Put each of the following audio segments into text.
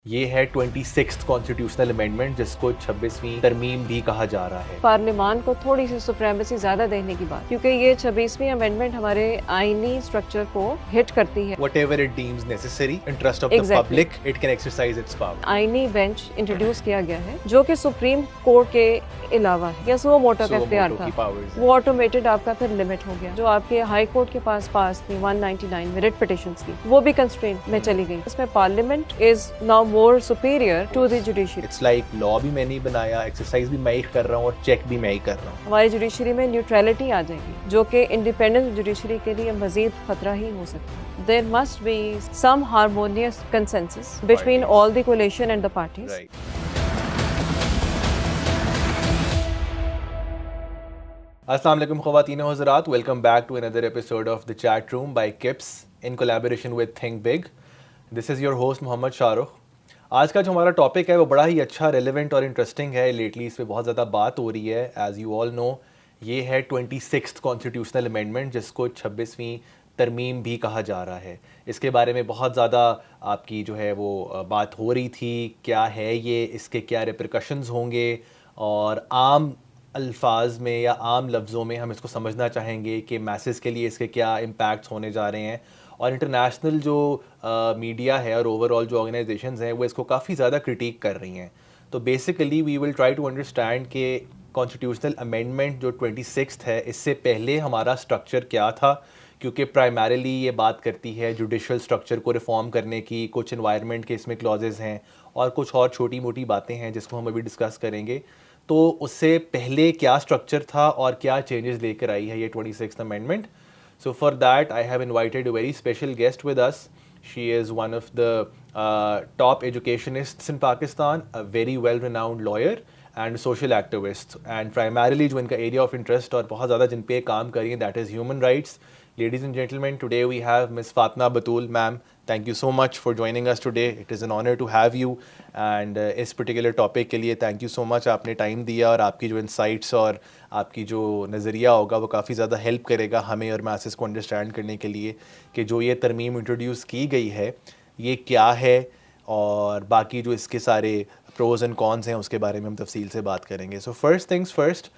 ये है 26th constitutional amendment जिसको 26वीं तरमीम भी कहा जा रहा है। पार्लियामान को थोड़ी सी सुप्रीमेसी ज्यादा देने की बात, क्योंकि ये 26वीं अमेंडमेंट हमारे आईनी स्ट्रक्चर को हिट करती है। Whatever it deems necessary, interest of the public, it can exercise its power. आईनी बेंच इंट्रोड्यूस किया गया है जो कि सुप्रीम कोर्ट के अलावा या सो मोटो का इख्तियार था, वो ऑटोमेटेड आपका फिर लिमिट हो गया। जो आपके हाई कोर्ट के पास थी 199 में रिट पिटिशंस की, वो भी कंस्ट्रेंट में चली गई। इसमें parliament is now more superior to the judiciary. It's like law भी मैंने ही बनाया, एक्सरसाइज भी मैं ही कर रहा हूँ और चेक भी मैं ही कर रहा हूँ। हमारी जुडिशरी में न्यूट्रलिटी आ जाएगी जो कि इंडिपेंडेंट जुडिशरी के लिए मजीद खतरा ही हो सकता है। There must be some harmonious consensus between all the coalition and the parties. अस्सलाम वालेकुम ख़वातीन व हज़रात, welcome back to another episode of the chat room by KIPS in collaboration with Think Big. This is your host Mohammad Shahrukh. आज का जो हमारा topic है वो बड़ा ही अच्छा, रेलेवेंट और इंटरेस्टिंग है। लेटली इस पर बहुत ज़्यादा बात हो रही है। एज़ यू ऑल नो, ये है 26th कॉन्स्टिट्यूशनल अमेंडमेंट जिसको 26वीं तरमीम भी कहा जा रहा है। इसके बारे में बहुत ज़्यादा आपकी जो है वो बात हो रही थी, क्या है ये, इसके क्या रिपरकशंस होंगे, और आम अल्फाज में या आम लफ्ज़ों में हम इसको समझना चाहेंगे कि मैसेज के लिए इसके क्या इम्पैक्ट्स होने जा रहे हैं। और इंटरनेशनल जो मीडिया है और ओवरऑल जो ऑर्गेनाइजेशंस हैं वो इसको काफ़ी ज़्यादा क्रिटिक कर रही हैं। तो basically we will try to understand कि कॉन्स्टिट्यूशनल अमेंडमेंट जो 26th है, इससे पहले हमारा स्ट्रक्चर क्या था, क्योंकि प्राइमरीली ये बात करती है जुडिशल स्ट्रक्चर को रिफॉर्म करने की। कुछ एनवायरनमेंट के इसमें क्लॉजेज़ हैं और कुछ और छोटी मोटी बातें हैं जिसको हम अभी डिस्कस करेंगे। तो उससे पहले क्या स्ट्रक्चर था और क्या चेंजेस लेकर आई है ये 26th amendment. So for that, I have invited a very special guest with us. She is one of the top educationists in Pakistan, a very well-renowned lawyer and social activist. And primarily जो इनका area of interest और बहुत ज़्यादा जिन पे काम करी हैं, that is human rights. Ladies and gentlemen, today we have Ms. Fatma Batul. Ma'am, thank you so much for joining us today. It is an honor to have you. And इस particular topic के लिए thank you so much, आपने time दिया और आपकी जो insights और आपकी जो नज़रिया होगा वो काफ़ी ज़्यादा हेल्प करेगा हमें और मैसेज को अंडरस्टैंड करने के लिए कि जो ये तरमीम इंट्रोड्यूस की गई है ये क्या है, और बाकी जो इसके सारे प्रोज एंड कॉन्स हैं उसके बारे में हम तफसील से बात करेंगे। सो फर्स्ट थिंग्स फर्स्ट,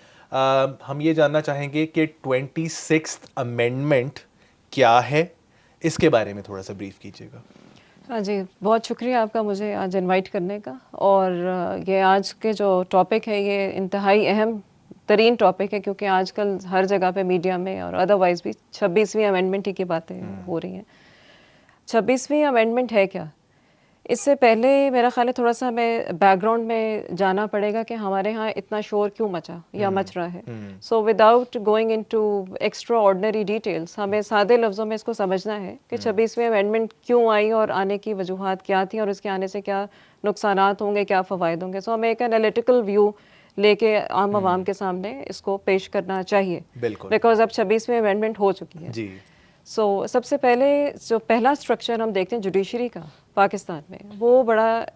हम ये जानना चाहेंगे कि 26th अमेंडमेंट क्या है, इसके बारे में थोड़ा सा ब्रीफ कीजिएगा। हाँ जी, बहुत शुक्रिया आपका मुझे आज इनवाइट करने का। और ये आज के जो टॉपिक है ये इंतहाई अहम तरीन टॉपिक है, क्योंकि आजकल हर जगह पे मीडिया में और अदरवाइज भी 26वीं अमेंडमेंट की बातें हो रही हैं। 26वीं अमेंडमेंट है क्या? इससे पहले मेरा ख्याल है थोड़ा सा हमें बैकग्राउंड में जाना पड़ेगा कि हमारे यहाँ इतना शोर क्यों मचा या मच रहा है। So without going into extra ordinary details, हमें सादे लफ्ज़ों में इसको समझना है कि 26वीं अमेंडमेंट क्यों आई और आने की वजूहात क्या थी और इसके आने से क्या नुकसानात होंगे, क्या फ़वाइद होंगे। सो हमें एक एनालिटिकल व्यू लेके आम आवाम के सामने इसको पेश करना चाहिए, बिकॉज अब 26वीं अमेंडमेंट हो चुकी है जी। सो सबसे पहले जो पहला स्ट्रक्चर हम देखते हैं जुडिशरी का पाकिस्तान में, वो बड़ा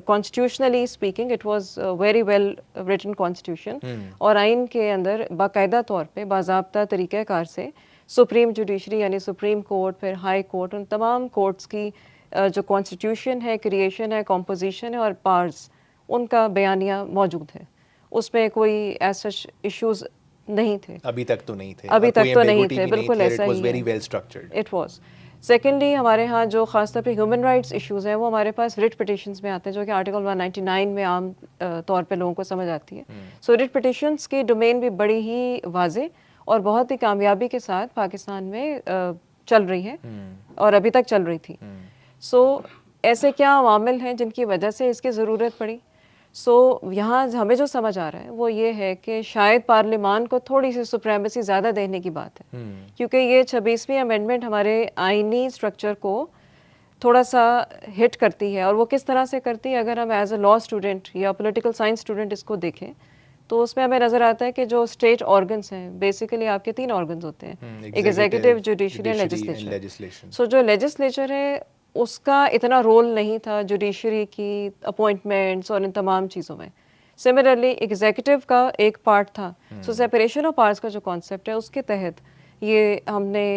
constitutionally speaking it was very well written constitution, और आइन के अंदर बाकायदा तौर पे बाज़ाब्ता तरीक़ाकार से सुप्रीम जुडिशरी यानी सुप्रीम कोर्ट, फिर हाई कोर्ट, उन तमाम कोर्ट्स की जो कॉन्स्टिट्यूशन है, क्रिएशन है, कॉम्पोजिशन है और पार्ट्स, उनका बयानिया मौजूद है। उसमें कोई ऐसा इश्यूज नहीं थे, अभी तक तो नहीं थे, बिल्कुल ऐसा ही है। It was. सेकेंडली, हमारे यहाँ जो खासतौर पे ह्यूमन राइट्स इश्यूज हैं वो हमारे पास रिट पिटिशंस में आते हैं, जो कि आर्टिकल 199 में आम तौर पे लोगों को समझ आती है। सो रिट पिटिशंस की डोमेन भी बड़ी ही वाजे और बहुत ही कामयाबी के साथ पाकिस्तान में चल रही है और अभी तक चल रही थी। सो ऐसे क्या अवामिल हैं जिनकी वजह से इसकी ज़रूरत पड़ी? यहाँ हमें जो समझ आ रहा है वो ये है कि शायद पार्लियामान को थोड़ी सी सुप्रीमेसी ज़्यादा देने की बात है, क्योंकि ये 26वीं अमेंडमेंट हमारे आईनी स्ट्रक्चर को थोड़ा सा हिट करती है। और वो किस तरह से करती है, अगर हम एज अ लॉ स्टूडेंट या पॉलिटिकल साइंस स्टूडेंट इसको देखें तो उसमें हमें नज़र आता है कि जो स्टेट ऑर्गन्स हैं, बेसिकली आपके 3 ऑर्गन्स होते हैं, एग्जीक्यूटिव, जुडिशरी एंड लेजिस्लेचर। सो जो लेजिस्लेचर है उसका इतना रोल नहीं था जुडिशरी की अपॉइंटमेंट्स और इन तमाम चीज़ों में। सिमिलरली एग्जीक्यूटिव का एक पार्ट था। सो सेपरेशन ऑफ पार्ट्स का जो कॉन्सेप्ट है उसके तहत ये हमने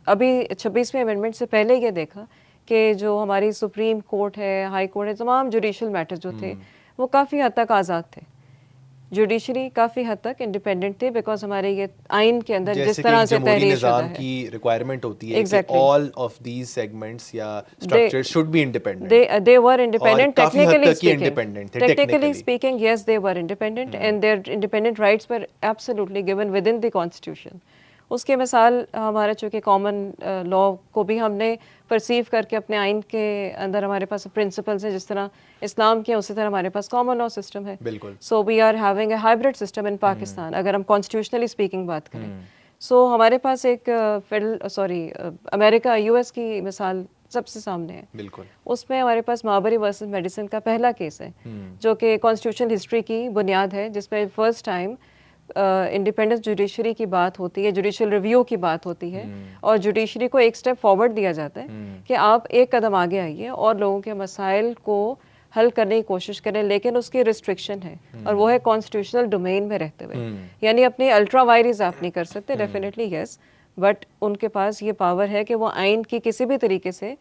अभी 26वें अमेंडमेंट से पहले ये देखा कि जो हमारी सुप्रीम कोर्ट है, हाई कोर्ट है, तमाम जुडिशल मैटर जो थे वो काफ़ी हद तक आज़ाद थे। जुडिशरी काफ़ी हद तक इंडिपेंडेंट थे बिकॉज हमारे ये आइन के अंदर जिस तरह से तहरीर शुदा है की रिक्वायरमेंट होती है Exactly. कि ऑल ऑफ दीज सेगमेंट्स या structures should be independent. they were independent और काफी हद technically तक ये speaking. independent थे, Technically technically. speaking, yes, they were independent and their independent rights were absolutely given within the constitution. उसके मिसाल हमारा चूँकि कॉमन लॉ को भी हमने परसीव करके अपने आइन के अंदर हमारे पास प्रिंसिपल्स हैं, जिस तरह इस्लाम के उसी तरह हमारे पास कॉमन लॉ सिस्टम है। बिल्कुल। So we are having a hybrid system in Pakistan अगर हम कॉन्स्टिट्यूशनली स्पीकिंग बात करें। सो हमारे पास एक अमेरिका यूएस की मिसाल सबसे सामने है। बिल्कुल। उसमें हमारे पास मार्बरी वर्सेस मेडिसिन का पहला केस है जो कि कॉन्स्टिट्यूशनल हिस्ट्री की बुनियाद है, जिसमें फर्स्ट टाइम इंडिपेंडेंस जुडिशरी की बात होती है, जुडिशियल रिव्यू की बात होती है और जुडिशरी को एक स्टेप फॉरवर्ड दिया जाता है कि आप एक कदम आगे आइए और लोगों के मसाइल को हल करने की कोशिश करें, लेकिन उसकी रिस्ट्रिक्शन है और वो है कॉन्स्टिट्यूशनल डोमेन में रहते हुए। यानी अपनी अल्ट्रा वायरिस आप नहीं कर सकते, डेफिनेटली यस, बट उनके पास ये पावर है कि वो आइन की किसी भी तरीके से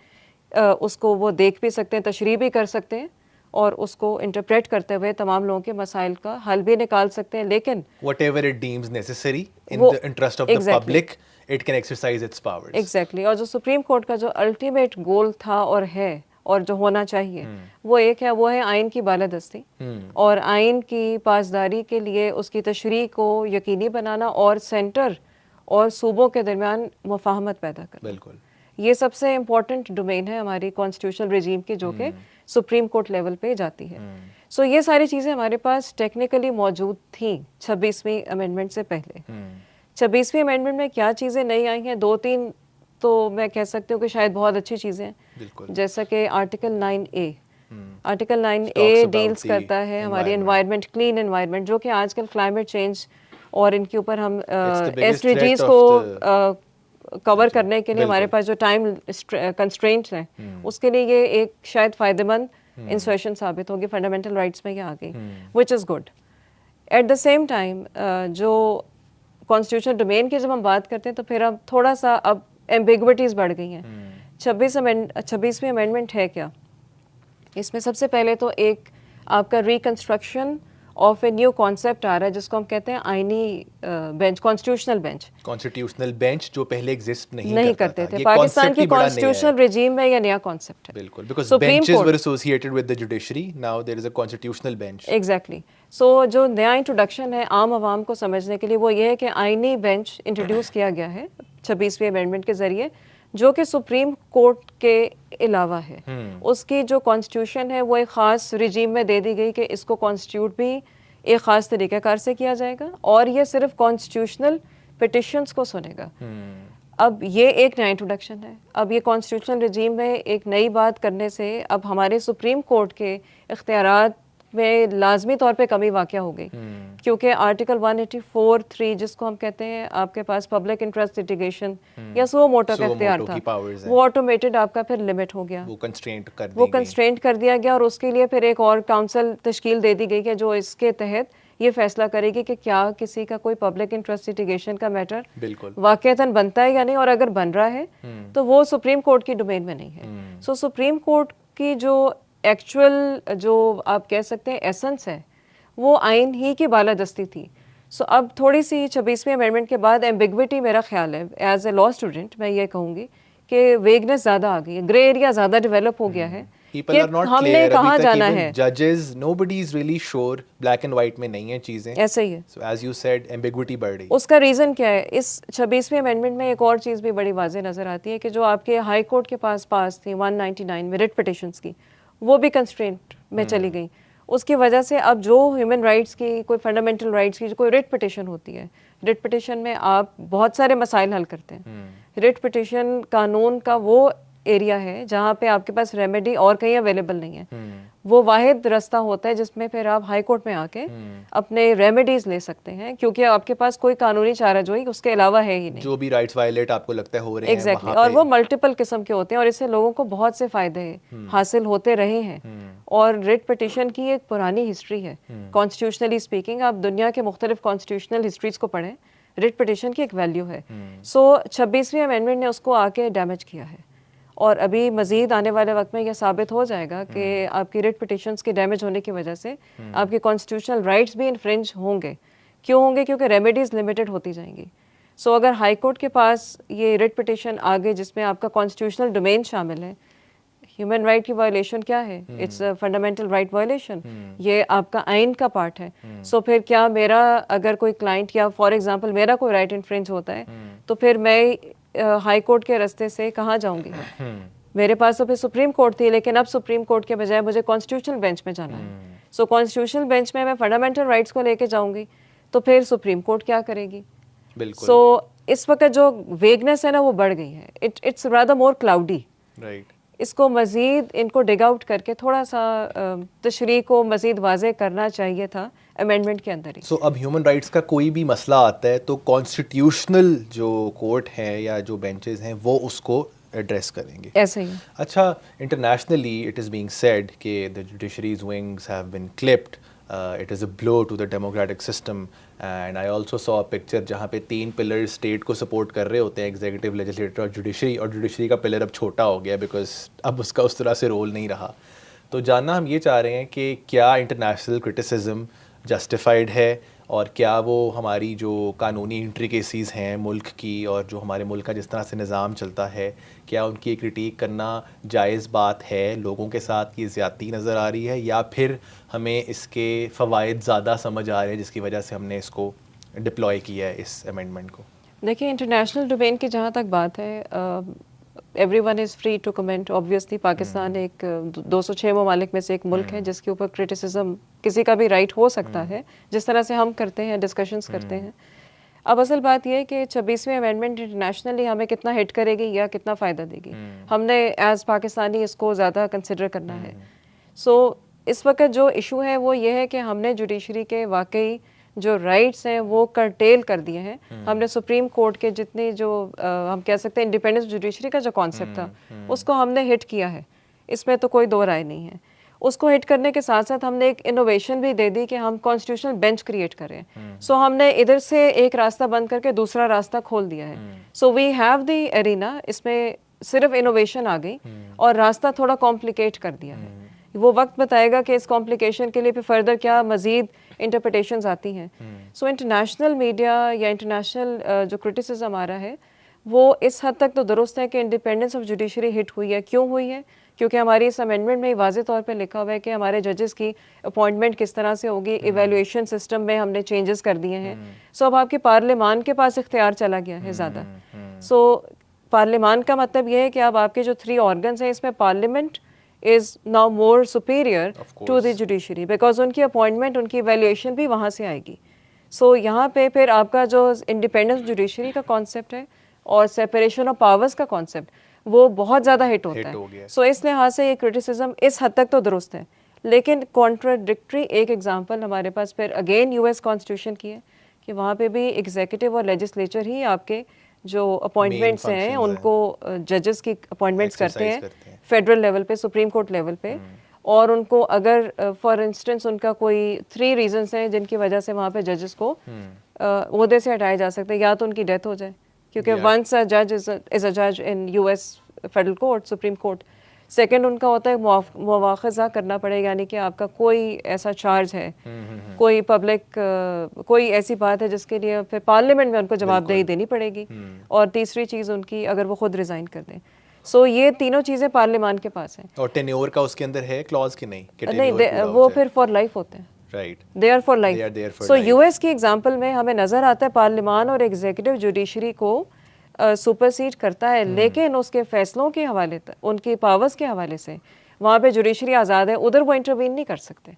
उसको वो देख भी सकते हैं, तशरीह भी कर सकते हैं और उसको इंटरप्रेट करते हुए तमाम लोगों के मसाइल का हल भी निकाल सकते हैं। लेकिन whatever it deems necessary in the interest of the public, it can exercise its powers. Exactly. और जो सुप्रीम कोर्ट का जो अल्टीमेट गोल था और है और जो होना चाहिए वो एक है, वो है आइन की बालादस्ती और आइन की पासदारी के लिए उसकी तशरीह को यकीनी बनाना और सेंटर और सूबों के दरमियान मुफाहमत पैदा करना। बिल्कुल। ये सबसे इम्पोर्टेंट डोमेन है हमारी कॉन्स्टिट्यूशनल रेजीम की, जो कि सुप्रीम कोर्ट लेवल पे जाती है। सो ये सारी चीज़ें हमारे पास टेक्निकली मौजूद थी 26वीं अमेंडमेंट से पहले। 26वीं अमेंडमेंट में क्या चीज़ें नई आई हैं, दो तीन तो मैं कह सकती हूँ कि शायद बहुत अच्छी चीज़ें हैं, जैसा कि article 9A। Article 9A deals करता है हमारी एनवायरनमेंट, क्लीन एनवायरनमेंट, जो कि आजकल क्लाइमेट चेंज और इनके ऊपर हम एसडीजीज को कवर करने के लिए हमारे पास जो टाइम कंस्ट्रेंट्स हैं उसके लिए ये एक शायद फ़ायदेमंद इंसर्शन साबित होगी, फंडामेंटल राइट्स में ये आ गई, which is good. At the same time जो कॉन्स्टिट्यूशनल डोमेन की जब हम बात करते हैं तो फिर अब थोड़ा सा अब एम्बिग्विटीज़ बढ़ गई हैं। 26वीं अमेंडमेंट है क्या, इसमें सबसे पहले तो एक आपका reconstruction of a new concept आ रहा है जिसको हम कहते हैं आईनी बेंच, कॉन्स्टिट्यूशनल बेंच, जो पहले एग्जिस्ट नहीं करते थे। पाकिस्तान की कॉन्स्टिट्यूशनल रेजीम में यह नया कॉन्सेप्ट है। बिल्कुल, because benches were associated with the judiciary, now there is a constitutional bench. Exactly. So जो नया इंट्रोडक्शन है आम आवाम को समझने के लिए वो ये है कि आईनी बेंच इंट्रोड्यूस किया गया है 26वीं अमेंडमेंट के जरिए, जो कि सुप्रीम कोर्ट के अलावा है। उसकी जो कॉन्स्टिट्यूशन है वो एक ख़ास रिजीम में दे दी गई कि इसको कॉन्स्टिट्यूट भी एक ख़ास तरीक़ाकार से किया जाएगा और ये सिर्फ कॉन्स्टिट्यूशनल पिटिशंस को सुनेगा। अब ये एक नया इंट्रोडक्शन है। अब ये कॉन्स्टिट्यूशनल रिजीम में एक नई बात करने से अब हमारे सुप्रीम कोर्ट के इख्तियारात में लाजमी तौर पे कमी वाक़या हो गई, क्योंकि आर्टिकल 184(3) जिसको हम कहते हैं आपके पास पब्लिक इंटरेस्ट लिटिगेशन या सो मोटो का इख्तियार था, वो ऑटोमेटेड आपका फिर लिमिट हो गया, वो कंस्ट्रेंट कर दिया गया और उसके लिए फिर एक और काउंसिल तश्कील दे दी गई कि जो इसके तहत ये फैसला करेगी कि क्या किसी का कोई पब्लिक इंटरेस्ट लिटिगेशन का मैटर वाक़तन बनता है या नहीं, और अगर बन रहा है तो वो सुप्रीम कोर्ट की डोमेन में नहीं है। सो सुप्रीम कोर्ट की जो एक्चुअल जो आप कह सकते हैं एसेंस है वो आइन ही की बालादस्ती थी। सो अब थोड़ी सी 26वीं अमेंडमेंट के बाद एम्बिग्विटी, मेरा ख्याल है एज ए लॉ स्टूडेंट मैं ये कहूँगी कि वेगनेस ज़्यादा आ गई है, ग्रे एरिया ज़्यादा डेवलप हो गया है कि हमने कहाँ जाना है। जजेस, nobody is really sure, black and white में नहीं है चीज़ें, ऐसे ही है। So as you said, ambiguity बढ़ रही। उसका रीज़न क्या है, इस 26वीं अमेंडमेंट में एक और चीज़ भी बड़ी वाज़ेह नज़र आती है कि जो आपके हाई कोर्ट के पास थी 199 में रिट पिटिशंस की, वो भी कंस्ट्रेंट में चली गई। उसकी वजह से अब जो ह्यूमन राइट्स की, कोई फंडामेंटल राइट्स की जो कोई रिट पिटिशन होती है, रिट पिटिशन में आप बहुत सारे मसाइल हल करते हैं। रिट पिटिशन कानून का वो एरिया है जहाँ पे आपके पास रेमेडी और कहीं अवेलेबल नहीं है। वो वाहिद रास्ता होता है जिसमें फिर आप हाई कोर्ट में आके अपने रेमेडीज ले सकते हैं, क्योंकि आपके पास कोई कानूनी चाराजोई उसके अलावा है ही नहीं। जो भी राइट्स वायलेट आपको लगता है हो रहे हैं, एग्जैक्टली, और वो मल्टीपल किस्म के होते हैं और इससे लोगों को बहुत से फायदे हासिल होते रहे हैं। और रिट पिटिशन की एक पुरानी हिस्ट्री है कॉन्स्टिट्यूशनली स्पीकिंग। आप दुनिया के मुख्तलिफ कॉन्स्टिट्यूशनल हिस्ट्रीज को पढ़ें, रिट पिटिशन की एक वैल्यू है। सो 26वीं अमेंडमेंट ने उसको आके डैमेज किया है और अभी मज़ीद आने वाले वक्त में यह साबित हो जाएगा कि आपकी रिट पिटिशंस के डैमेज होने की वजह से आपके कॉन्स्टिट्यूशनल राइट्स भी इन्फ्रिंज होंगे। क्यों होंगे? क्योंकि रेमेडीज़ लिमिटेड होती जाएंगी। सो अगर हाई कोर्ट के पास ये रिट पिटिशन आ गई जिसमें आपका कॉन्स्टिट्यूशनल डोमेन शामिल है, ह्यूमन राइट की वायलेशन क्या है? It's a fundamental right violation. ये आपका आइन का पार्ट है। सो फिर क्या मेरा अगर कोई क्लाइंट या फॉर एग्जांपल मेरा कोई राइट इन्फ्रिंज होता है तो फिर मैं हाई कोर्ट के रास्ते से कहाँ जाऊंगी? मेरे पास तो फिर सुप्रीम कोर्ट थी, लेकिन अब सुप्रीम कोर्ट के बजाय मुझे कॉन्स्टिट्यूशनल बेंच में जाना है। सो कॉन्स्टिट्यूशनल बेंच में मैं फंडामेंटल राइट्स को लेके जाऊंगी तो फिर सुप्रीम कोर्ट क्या करेगी? बिल्कुल। सो इस वक्त जो वेगनेस है ना वो बढ़ गई है। It's rather more cloudy. Right. इसको मज़ीद इनको डिग आउट करके थोड़ा सा तशरीह को मज़ीद वाज़े करना चाहिए था अमेंडमेंट के अंदर ही। सो अब ह्यूमन राइट्स का कोई भी मसला आता है तो कॉन्स्टिट्यूशनल जो कोर्ट है या जो बेंचेस हैं वो उसको एड्रेस करेंगे। ऐसे ही। अच्छा, internationally it is being said कि the judiciary's wings have been clipped, it is a blow to the democratic system, and I also saw a picture जहाँ पे 3 पिलर स्टेट को सपोर्ट कर रहे होते हैं, एग्जीक्यूटिव, लेजिस्लेटर और जुडिशरी का पिलर अब छोटा हो गया बिकॉज अब उसका उस तरह से रोल नहीं रहा। तो जानना हम ये चाह रहे हैं कि क्या इंटरनेशनल क्रिटिसिज्म जस्टिफाइड है और क्या वो हमारी जो कानूनी इंट्रिकेसीज़ हैं मुल्क की और जो हमारे मुल्क का जिस तरह से निज़ाम चलता है, क्या उनकी क्रिटिक करना जायज़ बात है? लोगों के साथ की ज़्यादती नज़र आ रही है या फिर हमें इसके फ़वाइद ज़्यादा समझ आ रहे हैं जिसकी वजह से हमने इसको डिप्लॉय किया है इस अमेंडमेंट को? देखिए, इंटरनेशनल डोमेन की जहाँ तक बात है, everyone is free to comment. Obviously Pakistan एक 206 ममालिक में से एक मुल्क है जिसके ऊपर क्रिटिसिज्म किसी का भी राइट हो सकता है, जिस तरह से हम करते हैं, डिस्कशंस करते हैं। अब असल बात यह है कि 26वीं अमेंडमेंट इंटरनेशनली हमें कितना हिट करेगी या कितना फ़ायदा देगी, हमने एज पाकिस्तानी इसको ज़्यादा कंसिडर करना है। सो इस वक्त जो इशू है वो ये है कि हमने जुडिशरी के वाकई जो राइट्स हैं वो करटेल कर दिए हैं। हमने सुप्रीम कोर्ट के जितने जो हम कह सकते हैं इंडिपेंडेंस जुडिशरी का जो कॉन्सेप्ट था उसको हमने हिट किया है, इसमें तो कोई दो राय नहीं है। उसको हिट करने के साथ साथ हमने एक इनोवेशन भी दे दी कि हम कॉन्स्टिट्यूशनल बेंच क्रिएट करें। सो हमने इधर से एक रास्ता बंद करके दूसरा रास्ता खोल दिया है। So we have the arena, इसमें सिर्फ इनोवेशन आ गई और रास्ता थोड़ा कॉम्प्लिकेट कर दिया है। वो वक्त बताएगा कि इस कॉम्प्लिकेशन के लिए फिर फर्दर क्या मजीद इंटरप्रिटेशंस आती हैं। सो इंटरनेशनल मीडिया या इंटरनेशनल जो क्रिटिसिज्म आ रहा है वो इस हद तक तो दुरुस्त है कि इंडिपेंडेंस ऑफ जुडिशरी हिट हुई है। क्यों हुई है? क्योंकि हमारी इस अमेंडमेंट में वाज़े तौर पे लिखा हुआ है कि हमारे जजेस की अपॉइंटमेंट किस तरह से होगी, इवैल्यूएशन सिस्टम में हमने चेंजेस कर दिए हैं। सो अब आपके पार्लियामान के पास इख्तियार चला गया है ज़्यादा। सो पार्लियामान का मतलब ये है कि अब आपके जो 3 ऑर्गन्स हैं इसमें parliament is now more superior to the judiciary because उनकी अपॉइंटमेंट, उनकी इवैल्यूएशन भी वहाँ से आएगी। सो यहाँ पे फिर आपका जो इंडिपेंडेंस जुडिशरी का कॉन्सेप्ट है और सेपरेशन ऑफ पावर्स का कॉन्सेप्ट वो बहुत ज़्यादा हिट होता है। सो इस लिहाज से ये क्रिटिसिज्म इस हद तक तो दुरुस्त है, लेकिन कॉन्ट्राडिक्टरी एक एग्जांपल हमारे पास फिर अगेन यूएस कॉन्स्टिट्यूशन की है कि वहाँ पे भी एग्जीक्यूटिव और लेजिस्लेचर ही आपके जो अपॉइंटमेंट्स हैं उनको जजेस की अपॉइंटमेंट्स करते हैं फेडरल लेवल पे, सुप्रीम कोर्ट लेवल पे। और उनको अगर फॉर इंस्टेंस उनका कोई 3 रीजंस हैं जिनकी वजह से वहाँ पे जजेस को ओहदे से हटाया जा सकता है। या तो उनकी डेथ हो जाए, क्योंकि वंस अ जज इज अ जज in US federal court, supreme court. Second उनका होता है मुआवजा करना पड़ेगा, यानी कि आपका कोई ऐसा चार्ज है, कोई पब्लिक कोई ऐसी बात है जिसके लिए फिर पार्लियामेंट में उनको जवाबदेही देनी पड़ेगी। और तीसरी चीज़ उनकी अगर वो खुद रिज़ाइन कर दें। सो ये तीनों चीज़ें पार्लियामान के पास हैं। और टेन्योर का उसके अंदर है क्लॉज कि नहीं? नहीं, वो फिर फॉर लाइफ होते हैं। Right, they are for life. So US की एग्जांपल में हमें नज़र आता है पार्लियामान और एग्जीक्यूटिव जुडिशरी को सुपरसीड करता है, लेकिन उसके फैसलों के हवाले से, उनकी पावर्स के हवाले से वहाँ पे जुडिशरी आज़ाद है, उधर वो इंटरवीन नहीं कर सकते।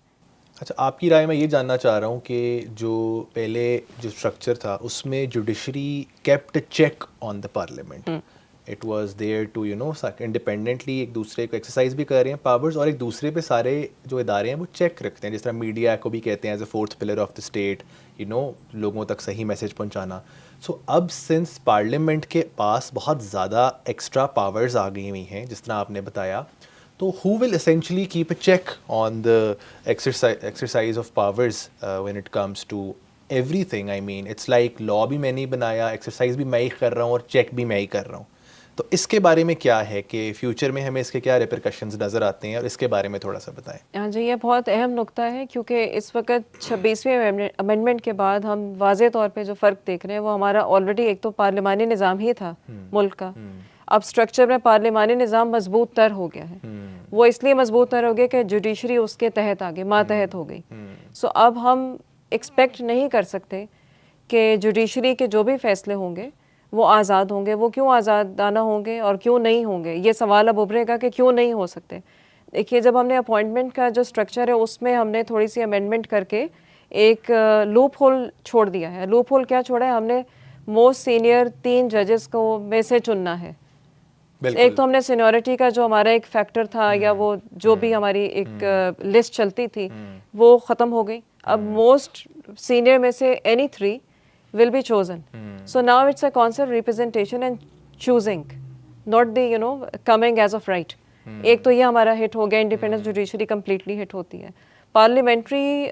अच्छा, आपकी राय में ये जानना चाह रहा हूँ कि जो पहले जो स्ट्रक्चर था उसमें judiciary kept check on the parliament, it was there to independently एक दूसरे को एक्सरसाइज भी कर रहे हैं पावर्स और एक दूसरे पे सारे जो इदारे हैं वो चेक रखते हैं, जिस तरह मीडिया को भी कहते हैं as a 4th pillar of the state, लोगों तक सही मैसेज पहुंचाना। सो अब सिंस पार्लियामेंट के पास बहुत ज़्यादा एक्स्ट्रा पावर्स आ गई हुई हैं जिस तरह आपने बताया, तो who will essentially keep a check on the exercise of powers when it comes to everything? I mean it's like law भी मैंने ही बनाया, एक्सरसाइज भी मैं ही कर रहा हूँ और चेक भी मैं ही कर रहा हूँ। तो इसके बारे में क्या है कि फ्यूचर में हमें इसके क्या रिपरकशंस नज़र आते हैं, और इसके बारे में थोड़ा सा बताएं। हाँ जी, ये बहुत अहम नुक्ता है क्योंकि इस वक्त 26वें अमेंडमेंट के बाद हम वाज़े तौर पे जो फ़र्क देख रहे हैं वो हमारा ऑलरेडी एक तो पार्लिमानी निज़ाम ही था मुल्क का। अब स्ट्रक्चर में पार्लिमानी निज़ाम मजबूत तर हो गया है। वो इसलिए मजबूत तर हो गया कि जुडिशरी उसके तहत आ गई, मातहत हो गई। सो अब हम एक्सपेक्ट नहीं कर सकते कि जुडिशरी के जो भी फैसले होंगे वो आज़ाद होंगे। वो क्यों आज़ादाना होंगे और क्यों नहीं होंगे, ये सवाल अब उभरेगा कि क्यों नहीं हो सकते। देखिए, जब हमने अपॉइंटमेंट का जो स्ट्रक्चर है उसमें हमने थोड़ी सी अमेंडमेंट करके एक लूप होल छोड़ दिया है। लूप होल क्या छोड़ा है हमने? मोस्ट सीनियर 3 जजेस को में से चुनना है। एक तो हमने सीनियरिटी का जो हमारा एक फैक्टर था या वो जो भी हमारी एक लिस्ट चलती थी वो ख़त्म हो गई। अब मोस्ट सीनियर में से any 3 will be chosen. So now it's a concept representation and choosing, not the coming as of right. एक तो ये हमारा हिट हो गया, इंडिपेंडेंस जुडिशरी कम्प्लीटली हिट होती है। पार्लियामेंट्री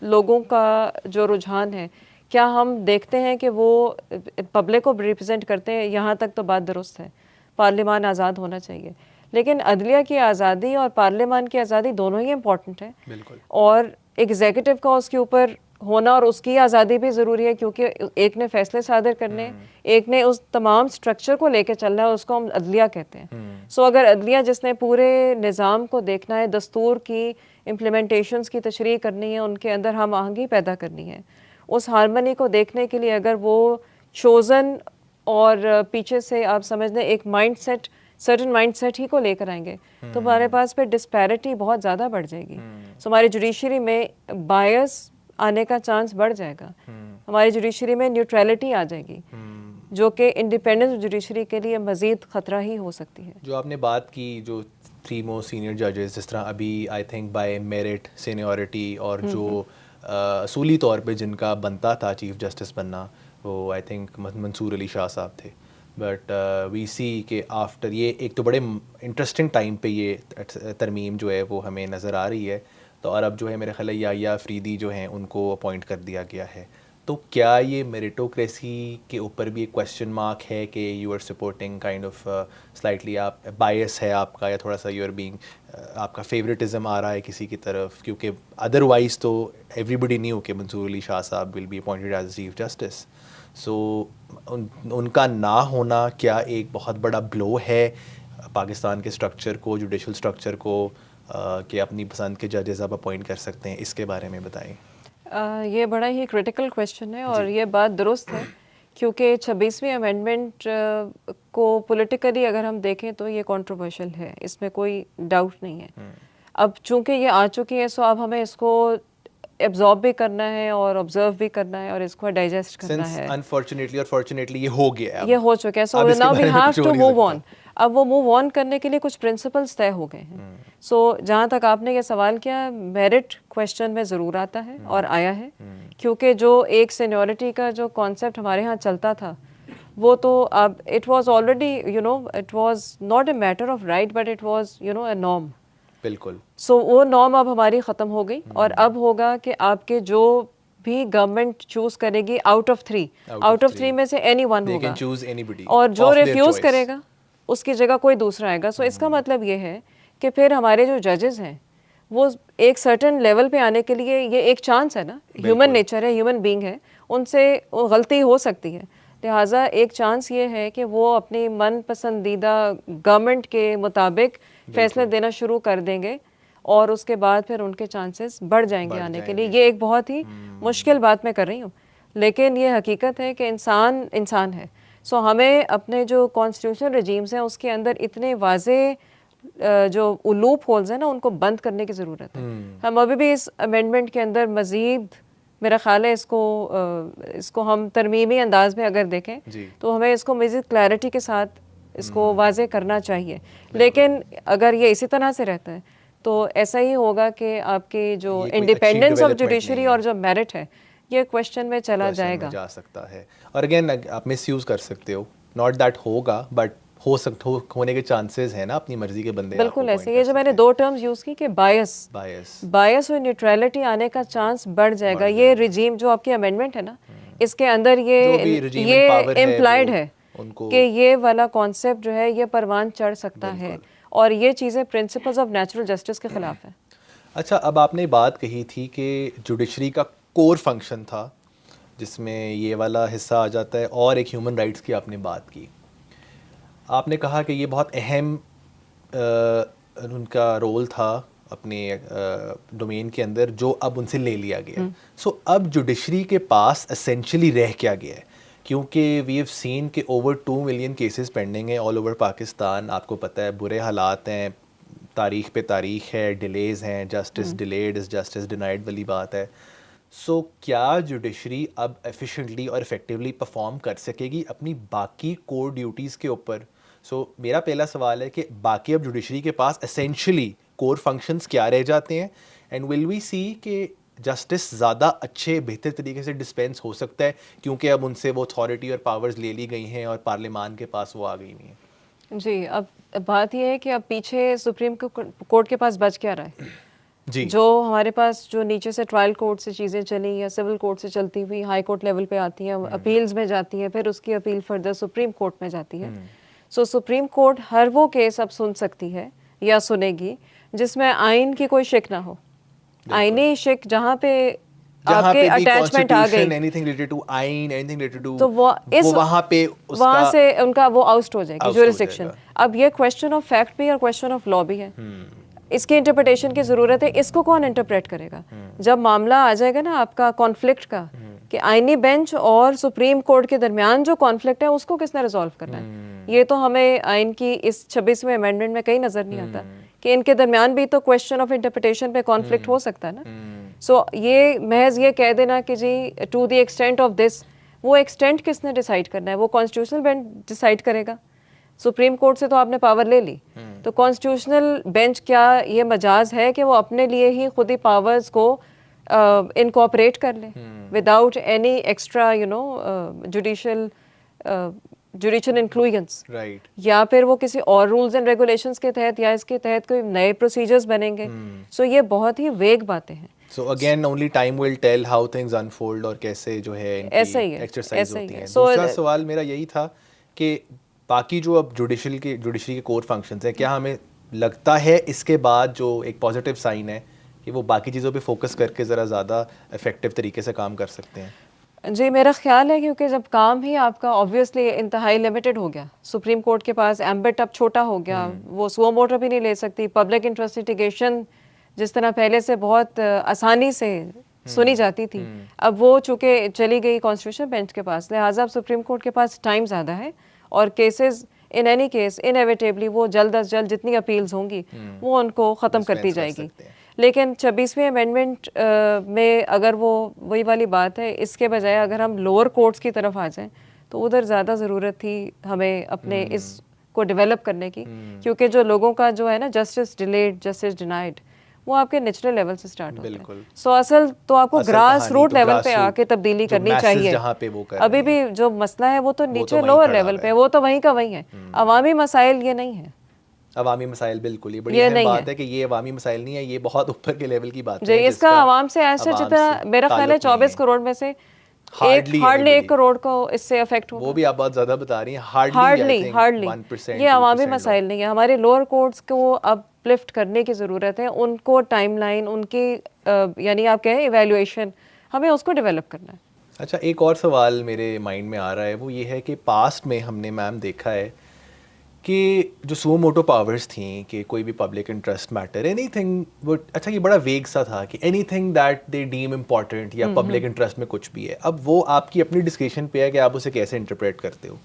लोगों का जो रुझान है, क्या हम देखते हैं कि वो पब्लिक को रिप्रेजेंट करते हैं? यहाँ तक तो बात दुरुस्त है, पार्लियामान आज़ाद होना चाहिए, लेकिन अदलिया की आज़ादी और पार्लियामान की आज़ादी दोनों ही इम्पॉर्टेंट है। और एग्जीक्यूटिव का उसके ऊपर होना और उसकी आज़ादी भी ज़रूरी है क्योंकि एक ने फैसले सादर करने, एक ने उस तमाम स्ट्रक्चर को लेकर चलना है, उसको हम अदलिया कहते हैं। सो अगर अदलिया जिसने पूरे निज़ाम को देखना है, दस्तूर की इम्प्लीमेंटेशंस की तशरीह करनी है, उनके अंदर हम आहंगी पैदा करनी है, उस हारमनी को देखने के लिए अगर वो चोज़न और पीछे से आप समझ लें एक mindset, certain mindset ही को लेकर आएंगे तो हमारे पास पे डिस्पैरिटी बहुत ज़्यादा बढ़ जाएगी। सो हमारी जुडिशरी में बायस आने का चांस बढ़ जाएगा, हमारी जुडिशरी में न्यूट्रलिटी आ जाएगी जो कि इंडिपेंडेंस जुडिशरी के लिए मज़ीद ख़तरा ही हो सकती है। जो आपने बात की, जो 3 मोस्ट सीनियर जजेस, जिस तरह अभी I think by merit seniority और जो असूली तौर पे जिनका बनता था चीफ जस्टिस बनना, वो आई थिंक मंसूर अली शाह साहब थे। बट वी सी के आफ्टर ये एक तो बड़े इंटरेस्टिंग टाइम पे ये तरमीम जो है वो हमें नज़र आ रही है, तो और अब जो है मेरे ख्याल या अफरीदी जो हैं उनको अपॉइंट कर दिया गया है। तो क्या ये मेरिटोक्रेसी के ऊपर भी एक क्वेश्चन मार्क है कि you are supporting kind of slightly आप बायस है आपका, या थोड़ा सा यू आर बीइंग आपका फेवरेटिज्म आ रहा है किसी की तरफ? क्योंकि अदरवाइज़ तो एवरीबडी न्यू कि मंसूर अली शाह साहब will be appointed as chief justice. So उनका ना होना क्या एक बहुत बड़ा ब्लो है पाकिस्तान के स्ट्रक्चर को, जुडिशल स्ट्रक्चर को, कि अपनी पसंद के जजेस आप अपॉइंट कर सकते हैं? इसके बारे में बताएं। ये बड़ा ही क्रिटिकल क्वेश्चन है और ये बात दुरुस्त है क्योंकि 26वीं अमेंडमेंट को पॉलिटिकली अगर हम देखें तो ये कंट्रोवर्शियल है, इसमें कोई डाउट नहीं है। अब चूंकि ये आ चुकी है, सो अब हमें इसको एब्जॉर्ब भी करना है और ऑब्जर्व भी करना है और इसको डाइजेस्ट करना है। अनफॉर्चुनेटली और फॉर्चुनेटली ये हो गया है, ये हो चुका है। So now we have to move on. अब वो मूव ऑन करने के लिए कुछ प्रिंसिपल्स तय हो गए हैं। सो जहाँ तक आपने ये सवाल किया, मेरिट क्वेश्चन में ज़रूर आता है और आया है क्योंकि जो एक सीनियरिटी का जो कॉन्सेप्ट हमारे यहाँ चलता था वो तो अब it was already it was not a matter of right but it was a norm. बिल्कुल। सो वो नॉर्म अब हमारी ख़त्म हो गई और अब होगा कि आपके जो भी गवर्नमेंट चूज करेगी आउट ऑफ 3 में से एनी वन होगा और जो रिफ्यूज़ करेगा उसकी जगह कोई दूसरा आएगा। सो इसका मतलब ये है कि फिर हमारे जो जजेस हैं वो एक सर्टेन लेवल पे आने के लिए ये एक चांस है ना, ह्यूमन नेचर है, ह्यूमन बीइंग है, उनसे गलती हो सकती है। लिहाजा एक चांस ये है कि वो अपनी मन पसंदीदा गवर्नमेंट के मुताबिक फैसले देना शुरू कर देंगे और उसके बाद फिर उनके चांसेस बढ़ जाएंगे आने के लिए। ये एक बहुत ही मुश्किल बात मैं कर रही हूँ, लेकिन ये हकीकत है कि इंसान है। सो हमें अपने जो कॉन्स्टिट्यूशनल रजीम्स हैं उसके अंदर इतने वाजे जो लूप होल्स हैं ना उनको बंद करने की ज़रूरत है। हम अभी भी इस अमेंडमेंट के अंदर मज़ीद मेरा ख्याल है इसको हम तरमीमी अंदाज में अगर देखें तो हमें इसको मज़ीद क्लैरिटी के साथ इसको वाजे करना चाहिए। लेकिन अगर ये इसी तरह से रहता है तो ऐसा ही होगा कि आपकी जो इंडिपेंडेंस ऑफ जुडिशरी और जो मेरिट है ये क्वेश्चन में चला जाएगा, जा सकता है। और अगेन आप मिसयूज कर सकते हो, नॉट दैट होगा बट होने के चांसेस है ना, अपनी मर्जी के बंदे। बिल्कुल ऐसे। ये जो मैंने 2 टर्म्स यूज की कि बायस और न्यूट्रलिटी आने का चांस बढ़ जाएगा। ये रिजीम जो आपकी अमेंडमेंट है ना इसके अंदर ये इम्प्लाइड है उनको कि ये वाला कॉन्सेप्ट जो है ये परवान चढ़ सकता है, और ये चीज़ें प्रिंसिपल्स ऑफ नेचुरल जस्टिस के खिलाफ है। अच्छा, अब आपने बात कही थी कि जुडिशरी का कोर फंक्शन था जिसमें ये वाला हिस्सा आ जाता है, और एक ह्यूमन राइट्स की आपने बात की। आपने कहा कि ये बहुत अहम उनका रोल था अपने डोमेन के अंदर, जो अब उनसे ले लिया गया। सो अब जुडिशरी के पास एसेंशियली रह क्या गया है? क्योंकि वी हैव सीन कि ओवर 2 मिलियन केसेस पेंडिंग हैं ऑल ओवर पाकिस्तान। आपको पता है बुरे हालात हैं, तारीख पे तारीख है, डिलेज़ हैं, justice delayed is justice denied वाली बात है। सो क्या जुडिशरी अब एफिशिएंटली और इफ़ेक्टिवली परफॉर्म कर सकेगी अपनी बाकी कोर ड्यूटीज़ के ऊपर? सो मेरा पहला सवाल है कि बाकी अब जुडिशरी के पास एसेंशियली कोर फंक्शंस क्या रह जाते हैं, एंड विल वी सी कि जस्टिस ज़्यादा अच्छे बेहतर तरीके से डिस्पेंस हो सकता है क्योंकि अब उनसे वो अथॉरिटी और पावर्स ले ली गई हैं और पार्लियामान के पास वो आ गई नहीं है? जी, अब बात यह है कि अब पीछे सुप्रीम कोर्ट के पास बच क्या रहा है? जी, जो हमारे पास जो नीचे से ट्रायल कोर्ट से चीज़ें चली या सिविल कोर्ट से चलती हुई हाई कोर्ट लेवल पे आती हैं, अपील्स में जाती हैं, फिर उसकी अपील फर्दर सुप्रीम कोर्ट में जाती है। सो सुप्रीम कोर्ट हर वो केस अब सुन सकती है या सुनेगी जिसमें आइन की कोई शिक ना हो। आइनी शिक जहाँ पे आपके अटैचमेंट आ गई, एनीथिंग रिलेटेड टू आइन, एनीथिंग रिलेटेड टू, तो वो वहाँ पे उसका वहाँ से उनका वो आउट हो जाएगी out हो ज्यूरिसडिक्शन। जाएगा। अब ये क्वेश्चन ऑफ फैक्ट भी और क्वेश्चन ऑफ लॉ भी है। इसकी इंटरप्रिटेशन की ज़रूरत है। इसको कौन इंटरप्रेट करेगा? जब मामला आ जाएगा ना आपका कॉन्फ्लिक्ट का, कि आईनी बेंच और सुप्रीम कोर्ट के दरमियान जो कॉन्फ्लिक्ट है उसको किसने रिजॉल्व करना है, ये तो हमें आइन की इस 26वें अमेंडमेंट में कहीं नज़र नहीं आता कि इनके दरमियान भी तो क्वेश्चन ऑफ इंटरप्रिटेशन पे कॉन्फ्लिक्ट हो सकता है ना। सो ये महज ये कह देना कि जी to the extent of this, वो एक्सटेंट किसने डिसाइड करना है? वो कॉन्स्टिट्यूशनल बेंच डिसाइड करेगा। सुप्रीम कोर्ट से तो आपने पावर ले ली, तो कॉन्स्टिट्यूशनल बेंच क्या ये मजाज है कि वो अपने लिए ही खुद ही पावर्स को इनकॉपरेट कर ले without any extra judicial influence? Right. या फिर वो किसी और रूल्स एंड रेगुलेशंस के तहत या इसके तहत कोई नए प्रोसीजर्स बनेंगे? सो ये बहुत ही वेग बातें हैं। So again only time will tell how things unfold और कैसे जो है ऐसा ही इनकी है, एक्सरसाइज ऐसा ही होती है। है। So, दूसरा सवाल मेरा यही था कि बाकी जो अब जुडिशरी के कोर फंक्शंस है, क्या हमें लगता है इसके बाद जो एक पॉजिटिव साइन है कि वो बाकी चीज़ों पे फोकस करके ज़रा ज़्यादा इफेक्टिव तरीके से काम कर सकते हैं? जी, मेरा ख्याल है क्योंकि जब काम ही आपका ऑब्वियसली इंतहाई लिमिटेड हो गया, सुप्रीम कोर्ट के पास एम्बिट अब छोटा हो गया, वो सुओ मोटो भी नहीं ले सकती। पब्लिक इंटरेस्ट लिटिगेशन जिस तरह पहले से बहुत आसानी से सुनी जाती थी, अब वो चूँकि चली गई कॉन्स्टिट्यूशन बेंच के पास, लिहाजा अब सुप्रीम कोर्ट के पास टाइम ज़्यादा है और cases in any case inevitably वो जल्द अज जल्द जितनी अपील्स होंगी वो उनको ख़त्म करती जाएगी। लेकिन 26वें अमेंडमेंट में अगर वो वही वाली बात है, इसके बजाय अगर हम लोअर कोर्ट्स की तरफ आ जाएं तो उधर ज़्यादा ज़रूरत थी हमें अपने इसको डेवलप करने की, क्योंकि जो लोगों का जो है ना जस्टिस डिलेड जस्टिस डिनाइड, वो आपके नेचुरल लेवल से स्टार्ट होता है। सो असल तो आपको ग्रास रूट लेवल पे आके तब्दीली करनी चाहिए। अभी भी जो मसला है वो तो नीचे लोअर लेवल पे, वो तो वहीं का वहीं है। अवामी मसाइल ये नहीं है। अवामी मसाइल बिल्कुल, ये बड़ी अहम बात है कि ये अवामी मसाइल नहीं है, ये बहुत ऊपर के लेवल की बात है। इसका आवाम से ऐसे जितना मेरा ख्याल है 24 करोड़ में से हार्डली 1 करोड़ को इससे अफेक्ट होगा। वो भी आप बहुत ज़्यादा बता रही हैं। हार्डली 1%, ये अवामी मसाइल नहीं है। हमारे लोअर कोर्ट्स को अब लिफ्ट करने की ज़रूरत है, उनको टाइमलाइन उनकी यानी आप कहें इवैल्यूएशन, हमें उसको डेवलप करना है। अच्छा, एक और सवाल मेरे माइंड में आ रहा है, वो ये है कि पास्ट में हमने मैम देखा है कि जो सुओ मोटो पावर्स थी कि कोई भी पब्लिक इंटरेस्ट मैटर एनीथिंग, वो अच्छा ये बड़ा वेग सा था कि anything that they deem important या पब्लिक इंटरेस्ट में कुछ भी है। अब वो आपकी अपनी डिस्कशन पे है कि आप उसे कैसे इंटरप्रेट करते हो।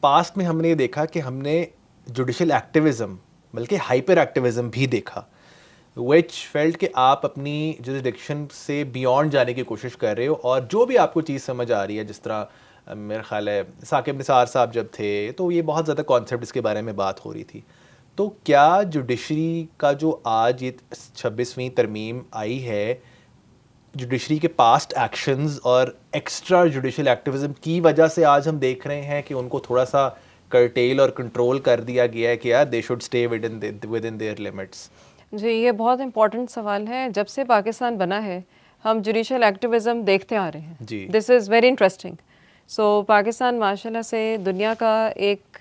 पास्ट में हमने ये देखा कि हमने जुडिशल एक्टिविज़म बल्कि हाइपर एक्टिविज़म भी देखा, विच फेल्ट कि आप अपनी जुरिडिक्शन से बियॉन्ड जाने की कोशिश कर रहे हो और जो भी आपको चीज़ समझ आ रही है, जिस तरह मेरा ख्याल है साकिब निसार साहब जब थे तो ये बहुत ज़्यादा कॉन्सेप्ट इसके बारे में बात हो रही थी। तो क्या जुडिशरी का जो आज ये 26वीं तरमीम आई है, जुडिशरी के पास्ट एक्शंस और एक्स्ट्रा जुडिशल एक्टिविज़म की वजह से आज हम देख रहे हैं कि उनको थोड़ा सा कर्टेल और कंट्रोल कर दिया गया है कि यार they should stay within their limits? जी, ये बहुत इंपॉर्टेंट सवाल है। जब से पाकिस्तान बना है हम जुडिशल एक्टिविज़म देखते आ रहे हैं। This is very interesting. So Pakistan माशाल्लाह से दुनिया का एक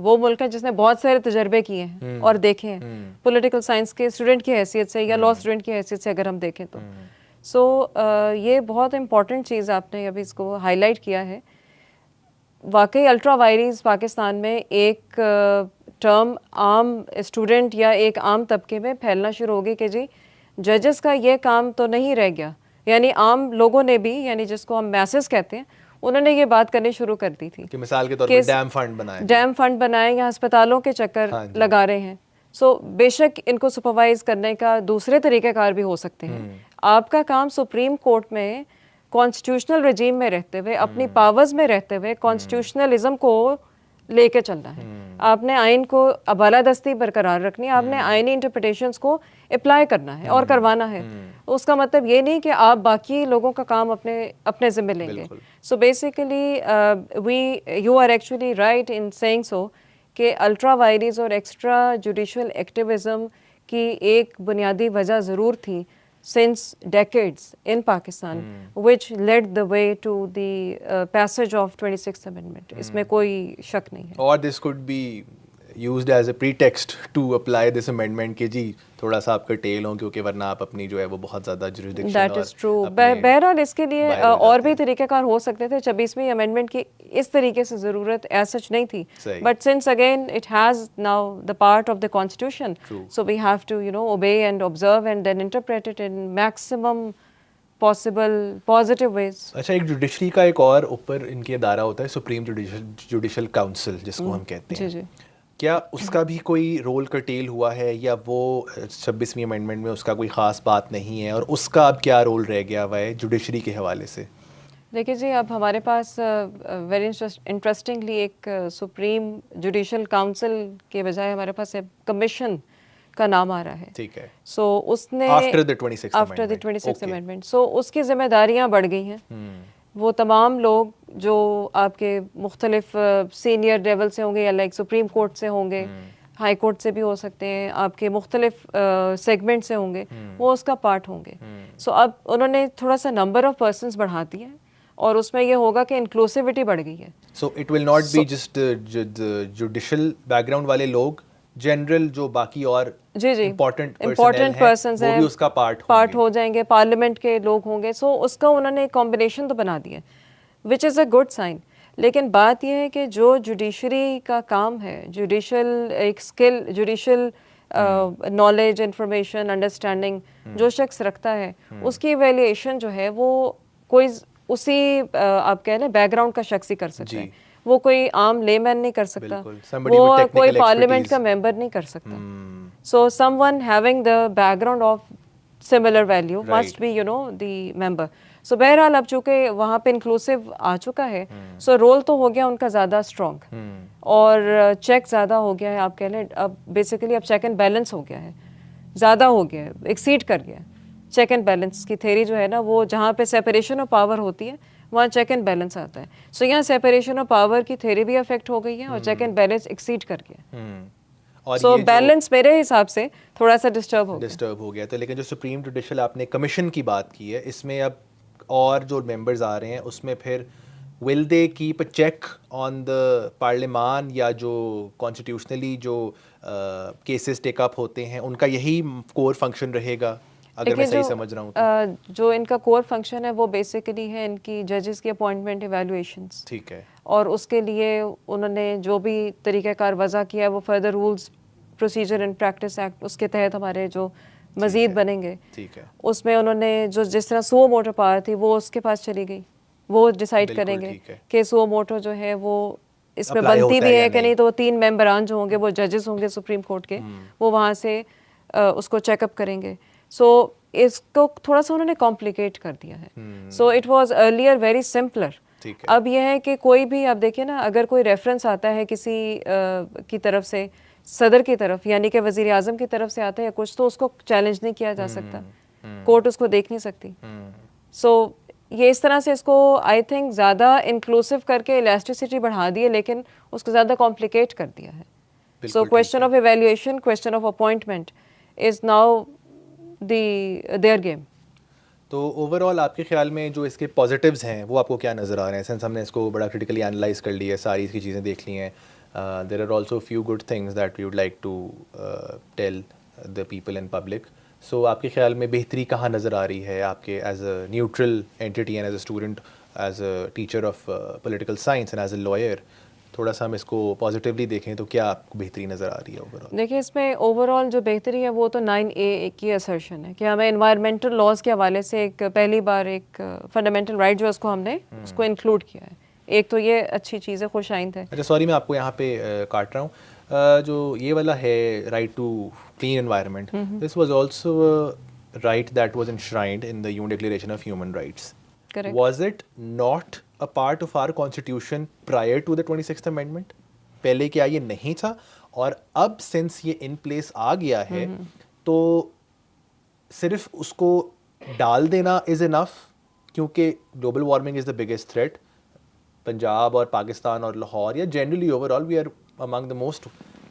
वो मुल्क है जिसने बहुत सारे तजर्बे किए हैं और देखे हैं, पॉलिटिकल साइंस के स्टूडेंट की हैसियत से या लॉ स्टूडेंट की हैसियत से अगर हम देखें तो। सो ये बहुत इम्पॉर्टेंट चीज़ आपने अभी इसको हाईलाइट किया है। वाकई अल्ट्रा वायरस पाकिस्तान में एक टर्म आम स्टूडेंट या एक आम तबके में फैलना शुरू हो गई कि जी जजेस का ये काम तो नहीं रह गया, यानी आम लोगों ने भी, यानी जिसको हम मैसेज कहते हैं, उन्होंने ये बात करनी शुरू कर दी थी कि मिसाल के तौर पर डैम फंड बनाए या अस्पतालों के चक्कर लगा रहे हैं। सो बेशक इनको सुपरवाइज करने का दूसरे तरीक़ेकार भी हो सकते हैं। आपका काम सुप्रीम कोर्ट में कॉन्स्टिट्यूशनल रजीम में रहते हुए, अपनी पावर्स में रहते हुए कॉन्स्टिट्यूशनलिज्म को लेके चलना है। आपने आइन को अबालादस्ती बरकरार रखनी है, आपने आइनी इंटरप्रिटेशंस को अप्लाई करना है और करवाना है। उसका मतलब ये नहीं कि आप बाकी लोगों का काम अपने ज़िम्मे लेंगे। So basically you are actually right in saying so कि अल्ट्रा वायरस और एक्स्ट्रा जुडिशल एक्टिविज़म की एक बुनियादी वजह ज़रूर थी since decades in Pakistan, which led the way to the passage of 26th Amendment. इसमें कोई शक नहीं है। Or this could be used as a pretext to apply this amendment कि जी थोड़ा सा आप curtail हो, क्योंकि वरना आप अपनी जो है वो बहुत ज़्यादा jurisdiction That is true. बहरहाल इसके लिए और भी तरीक़ेकार हो सकते थे। 26वीं amendment की इस तरीके से ज़रूरत as such नहीं थी। But since again it has now the part of the constitution, so we have to obey and observe and then interpret it in maximum possible positive ways. अच्छा, एक जुडिशरी का एक और ऊपर इनके अदारा होता है सुप्रीम जुडिशल काउंसिल जिसको हम कहते हैं। जी। क्या उसका भी कोई रोल कर्टेल हुआ है या वो 26वीं अमेंडमेंट में उसका कोई ख़ास बात नहीं है, और उसका अब क्या रोल रह गया हुआ है जुडिशरी के हवाले से? देखिए जी, अब हमारे पास वेरी इंटरेस्टिंगली एक सुप्रीम जुडिशल काउंसिल के बजाय हमारे पास कमीशन का नाम आ रहा है। ठीक है। सो उसने आफ्टर द 26th अमेंडमेंट, सो उसकी जिम्मेदारियां बढ़ गई हैं। वो तमाम लोग जो आपके मुख्तलिफ सीनियर लेवल से होंगे या लाइक सुप्रीम कोर्ट से होंगे, हाई कोर्ट से भी हो सकते हैं, आपके मुख्तलिफ सेगमेंट से होंगे, वो उसका पार्ट होंगे। सो अब उन्होंने थोड़ा सा नंबर ऑफ पर्सन्स बढ़ा दिया है और उसमें ये होगा कि इंक्लूसिविटी बढ़ गई है। So it will not be just judicial background वाले लोग, जनरल जो बाकी और इम्पोर्टेंट पर्सन्स हैं वो भी उसका पार्ट हो जाएंगे, पार्लियामेंट के लोग होंगे। सो उसका उन्होंने कॉम्बिनेशन तो बना दिया, which is a good sign. लेकिन बात यह है कि जो जुडिशरी का काम है, जुडिशल एक skill, judicial knowledge, information, understanding जो शख्स रखता है, उसकी इवैल्यूएशन जो है वो कोई उसी आप कह लें बैकग्राउंड का शख्स ही कर सकता है। वो कोई आम लेमैन नहीं कर सकता, वो कोई पार्लियामेंट का मेंबर नहीं कर सकता। So someone having the background of similar value must be the member. So बहरहाल अब चूंकि वहाँ पे इंक्लूसिव आ चुका है, सो रोल तो हो गया उनका ज़्यादा स्ट्रॉन्ग और चेक ज़्यादा हो गया है। आप कह लें अब बेसिकली अब चेक एंड बैलेंस हो गया है, ज़्यादा हो गया है, एक्सीड कर गया है। चेक एंड बैलेंस की थ्योरी जो है ना, वो जहाँ पे सेपरेशन ऑफ पावर होती है वहाँ चेक एंड बैलेंस आता है। सो यहाँ सेपरेशन ऑफ पावर की थ्योरी भी अफेक्ट हो गई है और चेक एंड बैलेंस एक्सीड कर गया। सो बैलेंस मेरे हिसाब से थोड़ा सा डिस्टर्ब हो गया। तो लेकिन जो सुप्रीम जुडिशल आपने कमीशन की बात की है, इसमें अब और जो मेंबर्स आ रहे हैं उसमें फिर will they keep a check on the parliament, या जो कॉन्स्टिट्यूशनली जो केसेस टेकअप होते हैं उनका यही कोर फंक्शन रहेगा, अगर मैं सही समझ रहा हूँ तो? जो इनका कोर फंक्शन है वो बेसिकली है इनकी जजेस की अपॉइंटमेंट इवैल्यूएशंस। ठीक है। और उसके लिए उन्होंने जो भी तरीक़ाकार वज़ा किया है वो further rules procedure and practice act उसके तहत हमारे जो मज़ीद बनेंगे, ठीक है, उसमें उन्होंने जो जिस तरह सुओ मोटो पावर थी वो उसके पास चली गई, वो डिसाइड करेंगे कि सुओ मोटो जो है वो इसमें बनती भी है कि नहीं। तो 3 मेंबरान जो होंगे वो जजेस होंगे सुप्रीम कोर्ट के, वो वहाँ से उसको चेकअप करेंगे। सो इसको थोड़ा सा उन्होंने कॉम्प्लिकेट कर दिया है। So it was earlier very simpler. अब यह है कि कोई भी आप देखिए ना, अगर कोई रेफरेंस आता है किसी की तरफ से, सदर की तरफ यानी कि वज़ीर आज़म की तरफ से आता है या कुछ, तो उसको चैलेंज नहीं किया जा सकता, कोर्ट उसको देख नहीं सकती। सो ये इस तरह से इसको आई थिंक ज़्यादा इंक्लूसिव करके इलास्टिसिटी बढ़ा दी है, लेकिन उसको ज़्यादा कॉम्प्लिकेट कर दिया है। So question of evaluation, question of appointment is now their game. तो ओवरऑल आपके ख्याल में जो इसके पॉजिटिव्स हैं वो आपको क्या नज़र आ रहे हैं? सिंस हमने इसको बड़ा क्रिटिकली एनालाइज कर लिया है, सारी इसकी चीज़ें देख ली हैं, there are also few good things that we would like to tell the people in public. So आपके ख्याल में बेहतरी कहाँ नज़र आ रही है आपके as a neutral entity and as a student, as a teacher of political science and as a lawyer? थोड़ा सा हम इसको पॉजिटिवली देखें तो क्या आपको बेहतरी नज़र आ रही है ओवरऑल? देखिए, इसमें ओवरऑल जो बेहतरी है वो तो 9A की असर्शन है कि हमें एनवायरमेंटल लॉज के हवाले से एक पहली बार एक फंडामेंटल राइट जो उसको हमने उसको इंक्लूड किया है। एक तो ये अच्छी चीज़ है, खुश आइंद है। अच्छा, सॉरी मैं आपको यहाँ पे काट रहा हूँ। जो ये वाला है right to clean environment, this was also right that was enshrined in the UN Declaration of Human Rights. Correct. Was it not a part of our constitution prior to the 26th Amendment? पहले क्या ये नहीं था? और अब since ये in place आ गया है तो सिर्फ उसको डाल देना इज इनफ? क्योंकि global warming is the biggest threat. Punjab और पाकिस्तान और लाहौर या generally overall we are among the most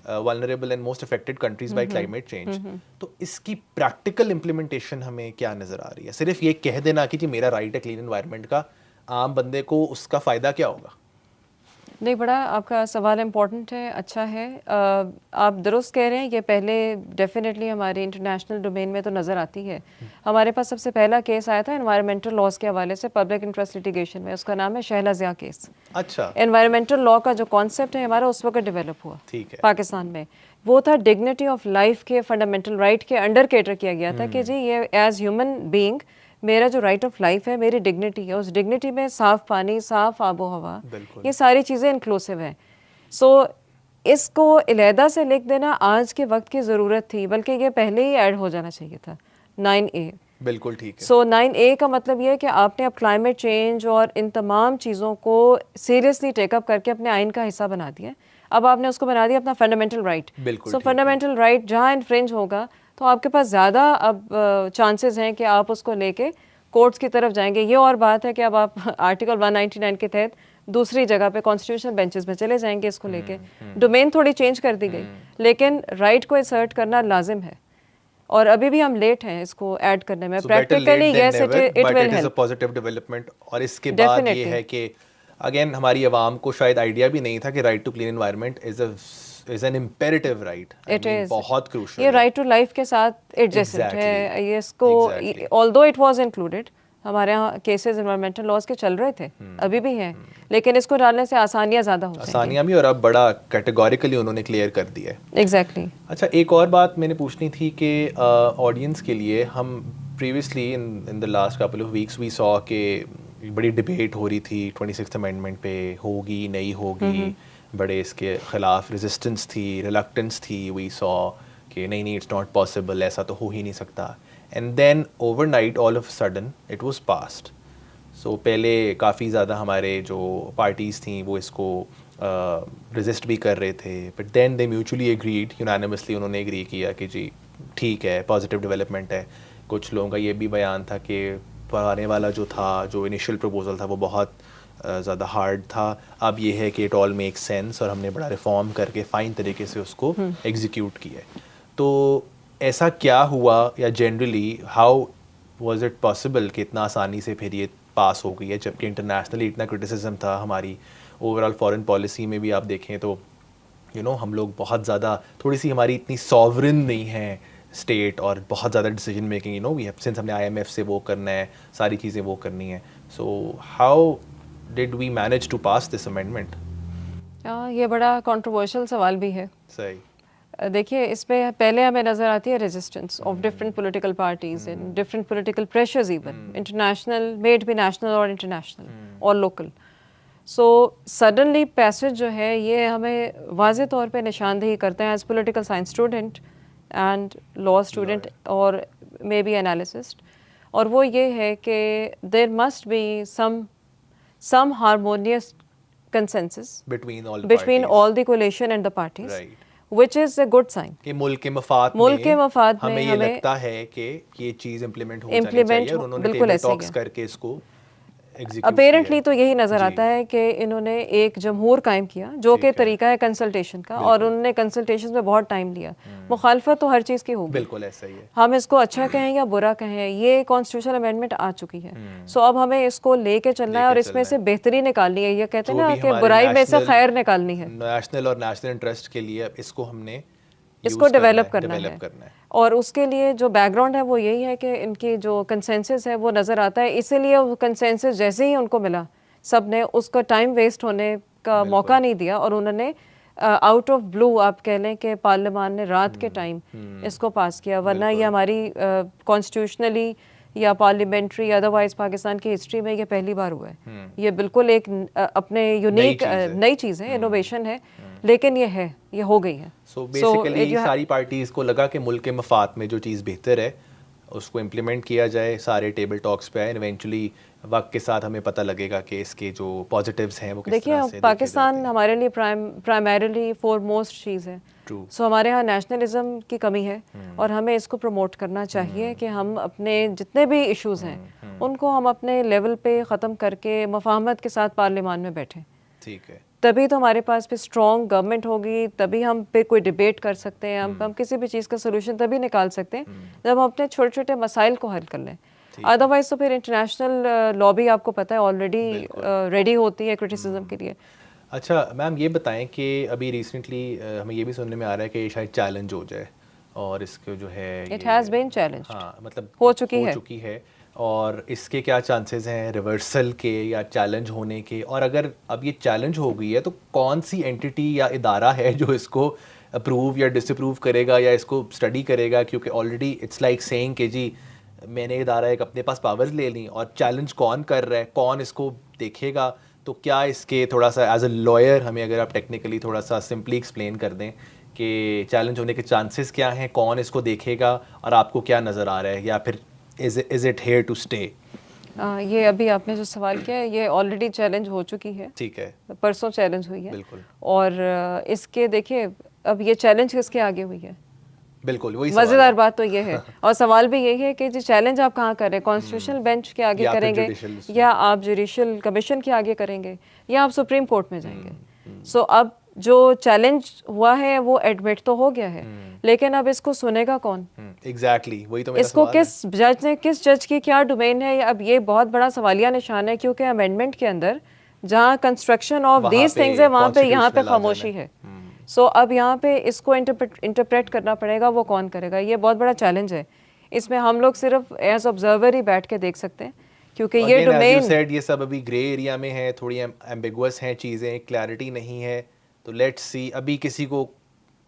vulnerable and most affected countries by climate change. तो इसकी प्रैक्टिकल इम्प्लीमेंटेशन हमें क्या नज़र आ रही है? सिर्फ ये कह देना कि जी मेरा राइट है क्लीन एनवायरनमेंट का, आम बंदे को उसका फ़ायदा क्या होगा? नहीं, बड़ा आपका सवाल इम्पोर्टेंट है, अच्छा है। आप दुरुस्त कह रहे हैं, ये पहले डेफिनेटली हमारे इंटरनेशनल डोमेन में तो नज़र आती है। हमारे पास सबसे पहला केस आया था एनवायरमेंटल लॉज के हवाले से पब्लिक इंटरेस्ट लिटिगेशन में, उसका नाम है शहला ज़िया केस। अच्छा, एनवायरमेंटल लॉ का जो कॉन्सेप्ट है हमारा उस वक्त डेवलप हुआ ठीक है। पाकिस्तान में, वो था डिग्निटी ऑफ लाइफ के फंडामेंटल राइट के अंडर कैटर किया गया था कि जी ये एज ह्यूमन बीइंग मेरा जो राइट ऑफ लाइफ है, मेरी डिग्निटी है, उस डिग्निटी में साफ पानी, साफ आबो हवा, ये सारी चीज़ें इंक्लूसिव हैं। सो इसको अलहदा से लिख देना आज के वक्त की ज़रूरत थी, बल्कि ये पहले ही ऐड हो जाना चाहिए था 9A। बिल्कुल ठीक है। सो 9A का मतलब ये है कि आपने अब क्लाइमेट चेंज और इन तमाम चीज़ों को सीरियसली टेकअप करके अपने आइन का हिस्सा बना दिया। अब आपने उसको बना दिया अपना फंडामेंटल राइट। सो फंडामेंटल राइट जहाँ इन्फ्रिंज होगा तो आपके पास ज़्यादा अब चांसेस हैं कि आप उसको लेके कोर्ट्स की तरफ जाएंगे। ये और बात है कि अब आप आर्टिकल 199 के तहत दूसरी जगह पे कॉन्स्टिट्यूशनल बेंचेस में चले जाएंगे इसको लेके। डोमेन थोड़ी चेंज कर दी गई, लेकिन राइट को असर्ट करना लाजिम है और अभी भी हम लेट हैं इसको ऐड करने में। Practically yes it will help, positive development. और इसके बाद ये है कि अगेन हमारी आवाम को शायद आइडिया भी नहीं था कि right to clean environment is an imperative right. It is बहुत क्रूशियल, ये राइट टू लाइफ के साथ एडजेसेंट है। ये इसको ऑल्दो इट वाज इंक्लूडेड, हमारे यहाँ केसेस एनवायरमेंटल लॉज के चल रहे थे, अभी भी हैं, लेकिन इसको डालने से आसानियाँ ज़्यादा हो जाएंगी। आसानियाँ भी, और अब बड़ा कैटेगोरिकली उन्होंने क्लियर कर दिया है। एग्जैक्टली। अच्छा, एक और बात मैंने पूछनी थी कि ऑडियंस के लिए, हम previously in the last couple of weeks we saw कि बड़ी डिबेट हो रही थी 26th अमेंडमेंट पे, होगी नहीं होगी, बड़े इसके ख़िलाफ़ रेजिस्टेंस थी, रिलक्टेंस थी। वी सॉ कि नहीं इट्स नॉट पॉसिबल, ऐसा तो हो ही नहीं सकता। And then overnight all of sudden it was passed. So पहले काफ़ी ज़्यादा हमारे जो पार्टीज़ थी वो इसको रेजिस्ट भी कर रहे थे, but then they mutually agreed, unanimously उन्होंने एग्री किया कि जी ठीक है, पॉजिटिव डेवलपमेंट है। कुछ लोगों का ये भी बयान था कि पुराने वाला जो था, जो इनिशियल प्रपोजल था, वो बहुत ज़्यादा हार्ड था। अब ये है कि इट ऑल मेक सेंस और हमने बड़ा रिफॉर्म करके फ़ाइन तरीके से उसको एग्जीक्यूट किया है। तो ऐसा क्या हुआ, या generally how was it possible कि इतना आसानी से फिर ये पास हो गई है, जबकि इंटरनेशनली इतना क्रिटिसिज्म था? हमारी ओवरऑल फॉरेन पॉलिसी में भी आप देखें तो हम लोग बहुत ज़्यादा, थोड़ी सी हमारी इतनी सॉवरन नहीं है स्टेट, और बहुत ज़्यादा decision making we have, since हमने IMF से वो करना है, सारी चीज़ें वो करनी है। So how did we manage to pass this amendment? ये बड़ा कंट्रोवर्शियल सवाल भी है। सही। देखिए, इस पे पहले हमें नज़र आती है resistance of different political parties and different political pressures, even international, made भी नेशनल और इंटरनेशनल और लोकल। सो सडनली पैसेज जो है ये हमें वाज़े तौर पे निशानदेही करते हैं as political science student and law student और मे बी एनालिसिस्ट, और वो ये है कि there must be some harmonious consensus between all the coalition and the parties, right, which is a good sign कि मुल्क के मफाद में हमें ये लगता है कि ये चीज़ इम्प्लीमेंट हो जानी चाहिए, और उन्होंने टेबल टॉक्स करके इसको execute अपेरेंटली किया है। तो यही नज़र जी। आता है कि इन्होंने एक जमहूर कायम किया जो ठीक कि है। तरीका है कंसल्टेशन का, और उन्होंने कंसल्टेशन में बहुत टाइम लिया। मुखालफत तो हर चीज़ की होगी, बिल्कुल ऐसा ही है। हम इसको अच्छा कहें या बुरा कहें, ये कॉन्स्टिट्यूशनल अमेंडमेंट आ चुकी है। सो अब हमें इसको लेके चलना है और लेके इसमें चलना से है। बेहतरी निकालनी है। ये कहते हैं जो ना भी कि हमारे बुराई में से नेशनल खैर निकालनी है, नेशनल और नेशनल इंटरेस्ट के लिए अब इसको हमने इसको यूज़ डेवलप करना डेवलप है। करना है। और उसके लिए जो बैकग्राउंड है वो यही है कि इनकी जो कंसेंसस है वो नज़र आता है, इसीलिए वो कंसेंसस जैसे ही उनको मिला सब ने उसका टाइम वेस्ट होने का मौका नहीं दिया, और उन्होंने आउट ऑफ ब्लू आप कह लें कि पार्लियामान ने रात के टाइम इसको पास किया, वरना ये हमारी कॉन्स्टिट्यूशनली या पार्लियामेंट्री अदरवाइज पाकिस्तान की हिस्ट्री में ये पहली बार हुआ है। ये बिल्कुल एक अपने यूनिक नई चीज़ है, इनोवेशन है, लेकिन ये हो गई है। सो बेसिकली सारी पार्टीज को लगा कि मुल्क के मफाद में जो चीज़ बेहतर है उसको इम्प्लीमेंट किया जाए, सारे टेबल टॉक्स पे आए, इवेंचुअली वक्त के साथ हमें पता लगेगा कि इसके जो पॉजिटिव्स हैं वो किस तरह से देखिए, पाकिस्तान हमारे लिए प्राइमरीली फॉरमोस्ट चीज़ है। सो हमारे यहाँ नेशनलिज्म की कमी है और हमें इसको प्रमोट करना चाहिए कि हम अपने जितने भी इश्यूज़ हैं उनको हम अपने लेवल पे ख़त्म करके मफाहमत के साथ पार्लियामान में बैठें। ठीक है, तभी तो हमारे पास भी स्ट्रॉन्ग गवर्नमेंट होगी, तभी हम पे कोई डिबेट कर सकते हैं, हम किसी भी चीज़ का सोल्यूशन तभी निकाल सकते हैं जब हम अपने छोटे छोटे मसाइल को हल कर लें। अदरवाइज तो फिर इंटरनेशनल लॉबी आपको पता है ऑलरेडी रेडी होती है क्रिटिसिज्म के लिए। अच्छा मैम ये बताएं कि अभी रिसेंटली हमें ये भी सुनने में आ रहा है कि ये शायद चैलेंज हो जाए, और इसको जो है इट हैज़ बीन चैलेंज, हाँ मतलब हो चुकी है, और इसके क्या चांसेस हैं रिवर्सल के या चैलेंज होने के, और अगर अब ये चैलेंज हो गई है तो कौन सी एंटिटी या इदारा है जो इसको अप्रूव या डिसअप्रूव करेगा या इसको स्टडी करेगा, क्योंकि ऑलरेडी इट्स लाइक सेइंग कि जी मैंने इदारा एक अपने पास पावर्स ले ली, और चैलेंज कौन कर रहा है, कौन इसको देखेगा। तो क्या इसके थोड़ा सा एज अ लॉयर हमें अगर आप टेक्निकली थोड़ा सा सिंपली एक्सप्लेन कर दें कि चैलेंज होने के चांसेस क्या हैं, कौन इसको देखेगा, और आपको क्या नज़र आ रहा है, या फिर is it here to stay? ये अभी आपने जो सवाल किया है ये ऑलरेडी चैलेंज हो चुकी है। ठीक है, परसों चैलेंज हुई है। बिल्कुल। और इसके देखिए अब ये चैलेंज किसके आगे हुई है, बिल्कुल वही मज़ेदार बात तो ये है और सवाल भी यही है कि जी चैलेंज आप कहाँ कर रहे हैं, कॉन्स्टिट्यूशनल बेंच के आगे करेंगे या आप जुडिशल कमीशन के आगे करेंगे या आप सुप्रीम कोर्ट में जाएंगे। सो अब जो चैलेंज हुआ है वो एडमिट तो हो गया है, लेकिन अब इसको सुनेगा कौन? एग्जैक्टली वही तो मेरा इसको सवाल किस जज ने, किस जज की क्या डोमेन है, अब ये बहुत बड़ा सवालिया निशान है, क्योंकि अमेंडमेंट के अंदर जहाँ कंस्ट्रक्शन ऑफ दीज थिंग्स है वहाँ पे यहाँ पे खामोशी है। सो अब यहाँ पे इसको इंटरप्रेट करना पड़ेगा, वो कौन करेगा? ये बहुत बड़ा चैलेंज है। इसमें हम लोग सिर्फ एज ऑब्जर्वर ही बैठ के देख सकते हैं, क्योंकि ये डोमेन ये सब अभी ग्रे एरिया में है, थोड़ी एम्बिगुअस हैं चीज़ें, क्लैरिटी नहीं है। तो लेट्स सी, अभी किसी को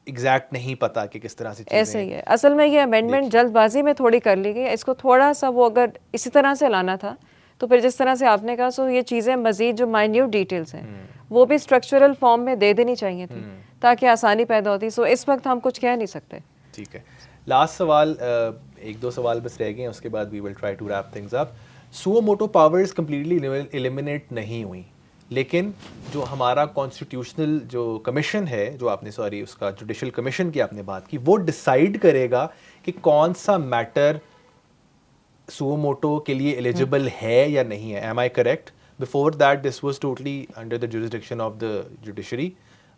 एग्जैक्ट नहीं पता कि किस तरह से चीज़ें ऐसे ही है। असल में ये अमेंडमेंट जल्दबाजी में थोड़ी कर ली गई, इसको थोड़ा सा वो अगर इसी तरह से लाना था तो फिर जिस तरह से आपने कहा, सो ये चीज़ें मजीद जो माइन्यूट डिटेल्स हैं वो भी स्ट्रक्चरल फॉर्म में दे देनी चाहिए थी ताकि आसानी पैदा होती। सो इस वक्त हम कुछ कह नहीं सकते। ठीक है, लास्ट सवाल, एक दो सवाल बस रह गए हैं, उसके बाद we will try to wrap things up. Suo motu powers completely eliminate नहीं हुई, लेकिन जो हमारा कॉन्स्टिट्यूशनल जो कमीशन है, जो आपने उसका जुडिशल कमीशन की आपने बात की, वो डिसाइड करेगा कि कौन सा मैटर सुओ मोटो के लिए एलिजिबल है या नहीं है। Am I correct? Before that this was totally under the jurisdiction of the judiciary.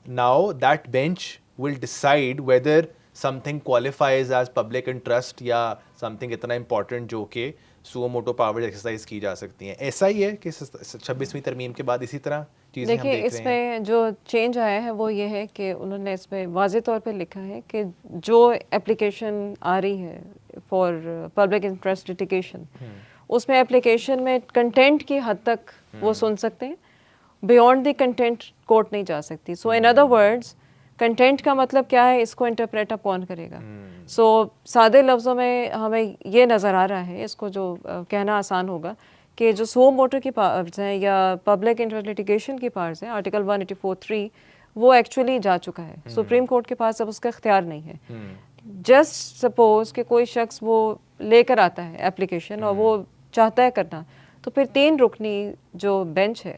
Now that bench will decide whether something qualifies as public interest या समथिंग इतना इंपॉर्टेंट जो कि सुओ मोटो पावर्स एक्सरसाइज की जा सकती हैं। ऐसा ही है कि 26वीं तरमीम के बाद इसी तरह चीज़ें हम देख रहे हैं। देखिए, इसमें जो चेंज आया है वो ये है कि उन्होंने इसमें वाज़े तौर पे लिखा है कि जो एप्लीकेशन आ रही है फॉर पब्लिक इंटरेस्ट लिटिगेशन, उसमें एप्लीकेशन में कंटेंट की हद तक वो सुन सकते हैं, बियॉन्ड द कंटेंट कोर्ट नहीं जा सकती। सो इन अदर वर्ड्स, कंटेंट का मतलब क्या है, इसको इंटरप्रेट अप कौन करेगा? सो सादे लफ्ज़ों में हमें ये नज़र आ रहा है, इसको जो कहना आसान होगा कि जो सुओ मोटो की पावर्स हैं या पब्लिक इंटरेस्ट लिटिगेशन की पावर्स हैं, आर्टिकल 184(3) वो एक्चुअली जा चुका है सुप्रीम कोर्ट के पास, अब उसका इख्तियार नहीं है। जस्ट सपोज कि कोई शख्स वो लेकर आता है एप्लीकेशन और वो चाहता है करना, तो फिर 3 रुकनी जो बेंच है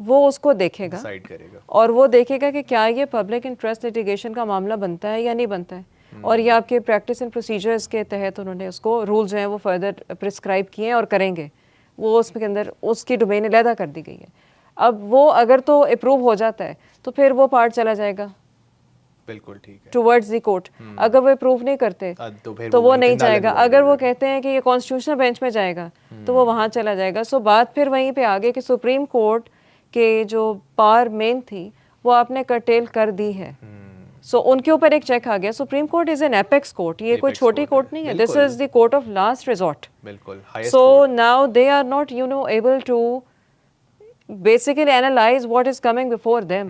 वो उसको देखेगा, डिसाइड करेगा, और वो देखेगा कि क्या ये पब्लिक इंटरेस्ट लिटिगेशन का मामला बनता है या नहीं बनता है, और ये आपके प्रैक्टिस एंड प्रोसीजर्स के तहत उन्होंने उसको रूल्स जो हैं वो फर्दर प्रिस्क्राइब किए हैं और करेंगे। वो उसके अंदर उसकी डोमेन अलहदा कर दी गई है। अब वो अगर तो अप्रूव हो जाता है तो फिर वो पार्ट चला जाएगा बिल्कुल ठीक है टुवर्ड्स द कोर्ट। अगर वो अप्रूव नहीं करते तो वो नहीं जाएगा। अगर वो कहते हैं कि ये कॉन्स्टिट्यूशनल बेंच में जाएगा तो वो वहाँ चला जाएगा। सो बात फिर वहीं पे आ गई कि सुप्रीम कोर्ट के जो पावर मेन थी वो आपने कर्टेल कर दी है। सो उनके ऊपर एक चेक आ गया। Supreme court is an apex court, ये कोई छोटी कोर्ट नहीं है। This is the court of last resort. बिल्कुल। So now they are not able to basically analyze what is coming before them.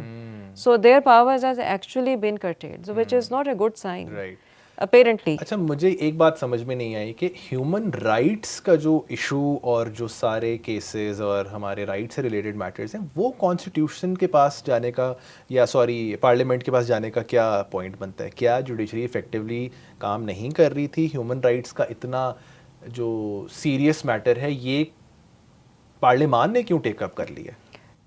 So their powers has actually been curtailed, so which is not a good sign. Right. Apparently. अच्छा, मुझे एक बात समझ में नहीं आई कि human rights का जो इशू और जो सारे केसेस और हमारे राइट से रिलेटेड मैटर्स हैं वो कॉन्स्टिट्यूशन के पास जाने का या पार्लियामेंट के पास जाने का क्या पॉइंट बनता है? क्या जुडिशरी इफेक्टिवली काम नहीं कर रही थी? ह्यूमन राइट्स का इतना जो सीरियस मैटर है ये पार्लियामान ने क्यों टेकअप कर लिया?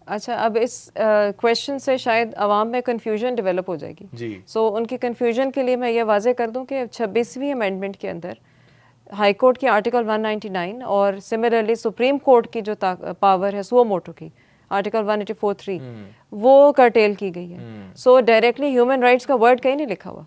अच्छा, अब इस क्वेश्चन से शायद आवाम में कन्फ्यूजन डेवलप हो जाएगी जी। सो उनकी कन्फ्यूजन के लिए मैं ये वाजे कर दूं कि 26वीं अमेंडमेंट के अंदर हाई कोर्ट की आर्टिकल 199 और सिमिलरली सुप्रीम कोर्ट की जो पावर है सुओ मोटो की आर्टिकल 184(3) वो कर्टेल की गई है। सो डायरेक्टली ह्यूमन राइट्स का वर्ड कहीं नहीं लिखा हुआ।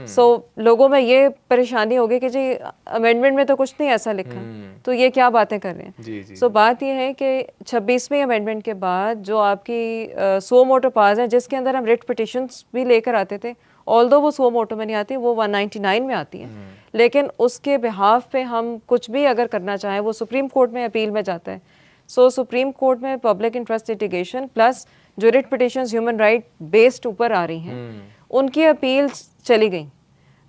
सो लोगों में ये परेशानी होगी कि जी अमेंडमेंट में तो कुछ नहीं ऐसा लिखा, तो ये क्या बातें कर रहे हैं। सो बात ये है कि 26वीं अमेंडमेंट के बाद जो आपकी सो मोटो पास है जिसके अंदर हम रिट पिटिशंस भी लेकर आते थे, ऑल्दो वो सो मोटो में नहीं आती, वो 199 में आती है, लेकिन उसके बिहाफ पे हम कुछ भी अगर करना चाहें वो सुप्रीम कोर्ट में अपील में जाता है। सो सुप्रीम कोर्ट में पब्लिक इंटरेस्ट लिटिगेशन प्लस जो writ petitions human right based ऊपर आ रही हैं उनकी अपील चली गई।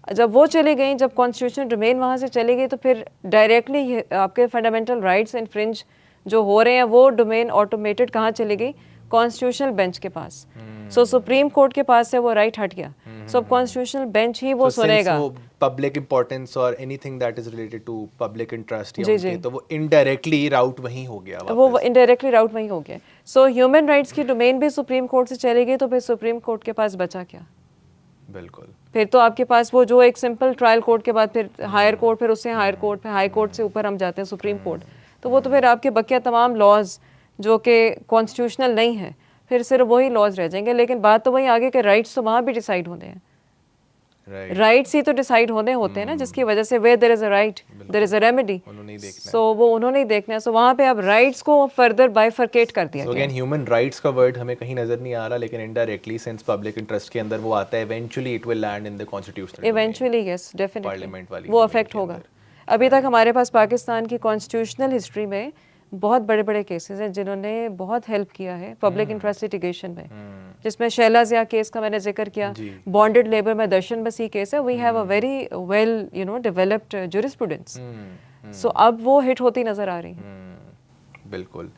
जब वो चली गई, जब कॉन्स्टिट्यूशनल डोमेन वहाँ से चली गई तो फिर डायरेक्टली आपके फंडामेंटल राइट्स इन्फ्रिंज जो हो रहे हैं वो डोमेन ऑटोमेटेड कहाँ चली गई? कॉन्स्टिट्यूशनल बेंच के पास। सो सुप्रीम कोर्ट के पास से वो राइट हट गया। सो अब कॉन्स्टिट्यूशनल बेंच ही वो सुनेगा। पब्लिक इंपॉर्टेंस और anything that is related to public interest या उनके, तो वो इनडायरेक्टली राउट वहीं हो गया वापस। वो इनडायरेक्टली राउट वहीं हो गया। सो ह्यूमन राइट्स की डोमेन भी सुप्रीम कोर्ट से चली गई तो फिर सुप्रीम कोर्ट के पास बचा क्या? बिल्कुल। फिर तो आपके पास वो जो एक सिंपल ट्रायल कोर्ट के बाद फिर हायर कोर्ट, फिर उससे हायर कोर्ट, फिर हाई कोर्ट से ऊपर हम जाते हैं सुप्रीम कोर्ट, तो वो तो फिर आपके बकिया तमाम लॉज जो कि कॉन्स्टिट्यूशनल नहीं है फिर सिर्फ वही लॉज रह जाएंगे। लेकिन बात तो वही आगे के राइट्स तो वहाँ भी डिसाइड होते हैं। राइट्स ही तो डिसाइड होने होते हैं ना, जिसकी वजह से वे there is a right there is a remedy. So वो उन्होंने ही देखना है। सो वहाँ पे अब राइट्स को फर्दर बाइफरकेट कर दिया गया। अगेन ह्यूमन राइट्स का वर्ड हमें कहीं नजर नहीं आ रहा, लेकिन इनडायरेक्टली सिंस पब्लिक इंटरेस्ट के अंदर वो आता है, eventually it will land in the constitutional, eventually yes definitely वो अफेक्ट होगा। अभी तक हमारे पास पाकिस्तान की कॉन्स्टिट्यूशनल हिस्ट्री में बहुत बड़े बड़े केसेस हैं जिन्होंने बहुत हेल्प किया है पब्लिक इंटरेस्ट लिटिगेशन में, जिसमें शैला ज़िया केस का मैंने जिक्र किया, बॉन्डेड लेबर में दर्शन बसी केस है। We have a very well developed jurisprudence. So अब वो हिट होती नजर आ रही है। बिल्कुल।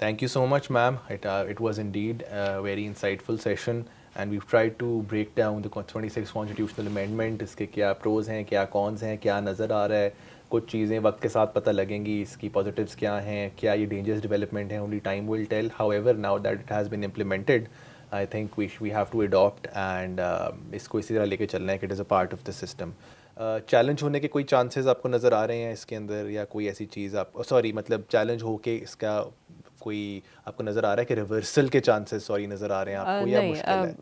Thank you so much ma'am, it was indeed a very insightful session and we tried to break down the 26 constitutional amendment, इसके क्या प्रोज हैं, क्या कॉन्स हैं, क्या नज़र आ रहा है। कुछ चीज़ें वक्त के साथ पता लगेंगी, इसकी पॉजिटिव्स क्या हैं, क्या ये डेंजरस डेवलपमेंट है, only time will tell. However now that it has been implemented, I think we have to adopt and इसको इसी तरह लेके चलना है कि it is a part of the system. Challenge होने के कोई चांसेस आपको नज़र आ रहे हैं इसके अंदर, या कोई ऐसी चीज़ आप मतलब चैलेंज हो के इसका कोई आपको नज़र आ रहा है कि रिवर्सल के चांसेस नज़र आ रहे हैं आपको, या मुश्किल है?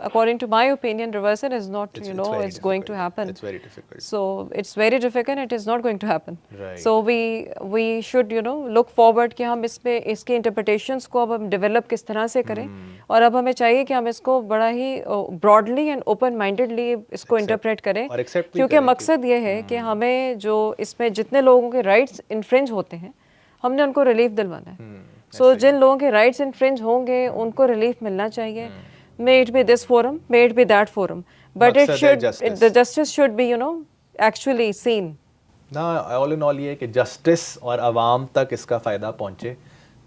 According to my opinion, reversal is not, it's going to happen. It's very difficult. So it's very difficult. It is not going to happen. Right. So we should, look forward कि हम इसमें इसके interpretations को अब हम develop किस तरह से करें, और अब हमें चाहिए कि हम इसको बड़ा ही broadly and open-mindedly इसको interpret करें, क्योंकि मकसद ये है कि हमें जो इसमें जितने लोगों के rights infringe होते हैं हमने उनको relief दिलवाना है। So जिन लोगों के rights infringe होंगे उनको relief मिलना चाहिए। May it be this forum, may it be that forum, but it should, the justice should be, actually seen. ना all in all ये कि justice और आवाम तक इसका फ़ायदा पहुँचे,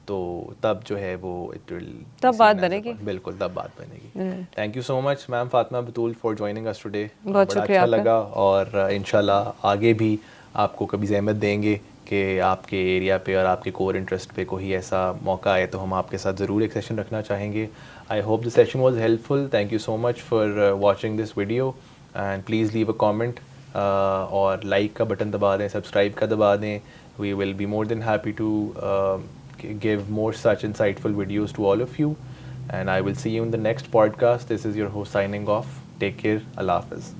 तो तब जो है वो it will तब बात बनेगी। बिल्कुल तब बात बनेगी। Thank you so much ma'am Fatima Batool for joining us today। बहुत शुक्रिया अच्छा लगा, और इंशाल्लाह आगे भी आपको कभी ज़हमत देंगे कि आपके एरिया पे और आपके कोर इंटरेस्ट पे कोई ऐसा मौका आए तो हम आपके साथ ज़रूर एक सेशन रखना चाहेंगे। I hope the session was helpful. Thank you so much for watching this video, and please leave a comment और like का बटन दबा दें, सब्सक्राइब का दबा दें, We will be more than happy to give more such insightful videos to all of you. And I will see you in the next podcast. This is your host signing off. Take care. Allah Hafiz.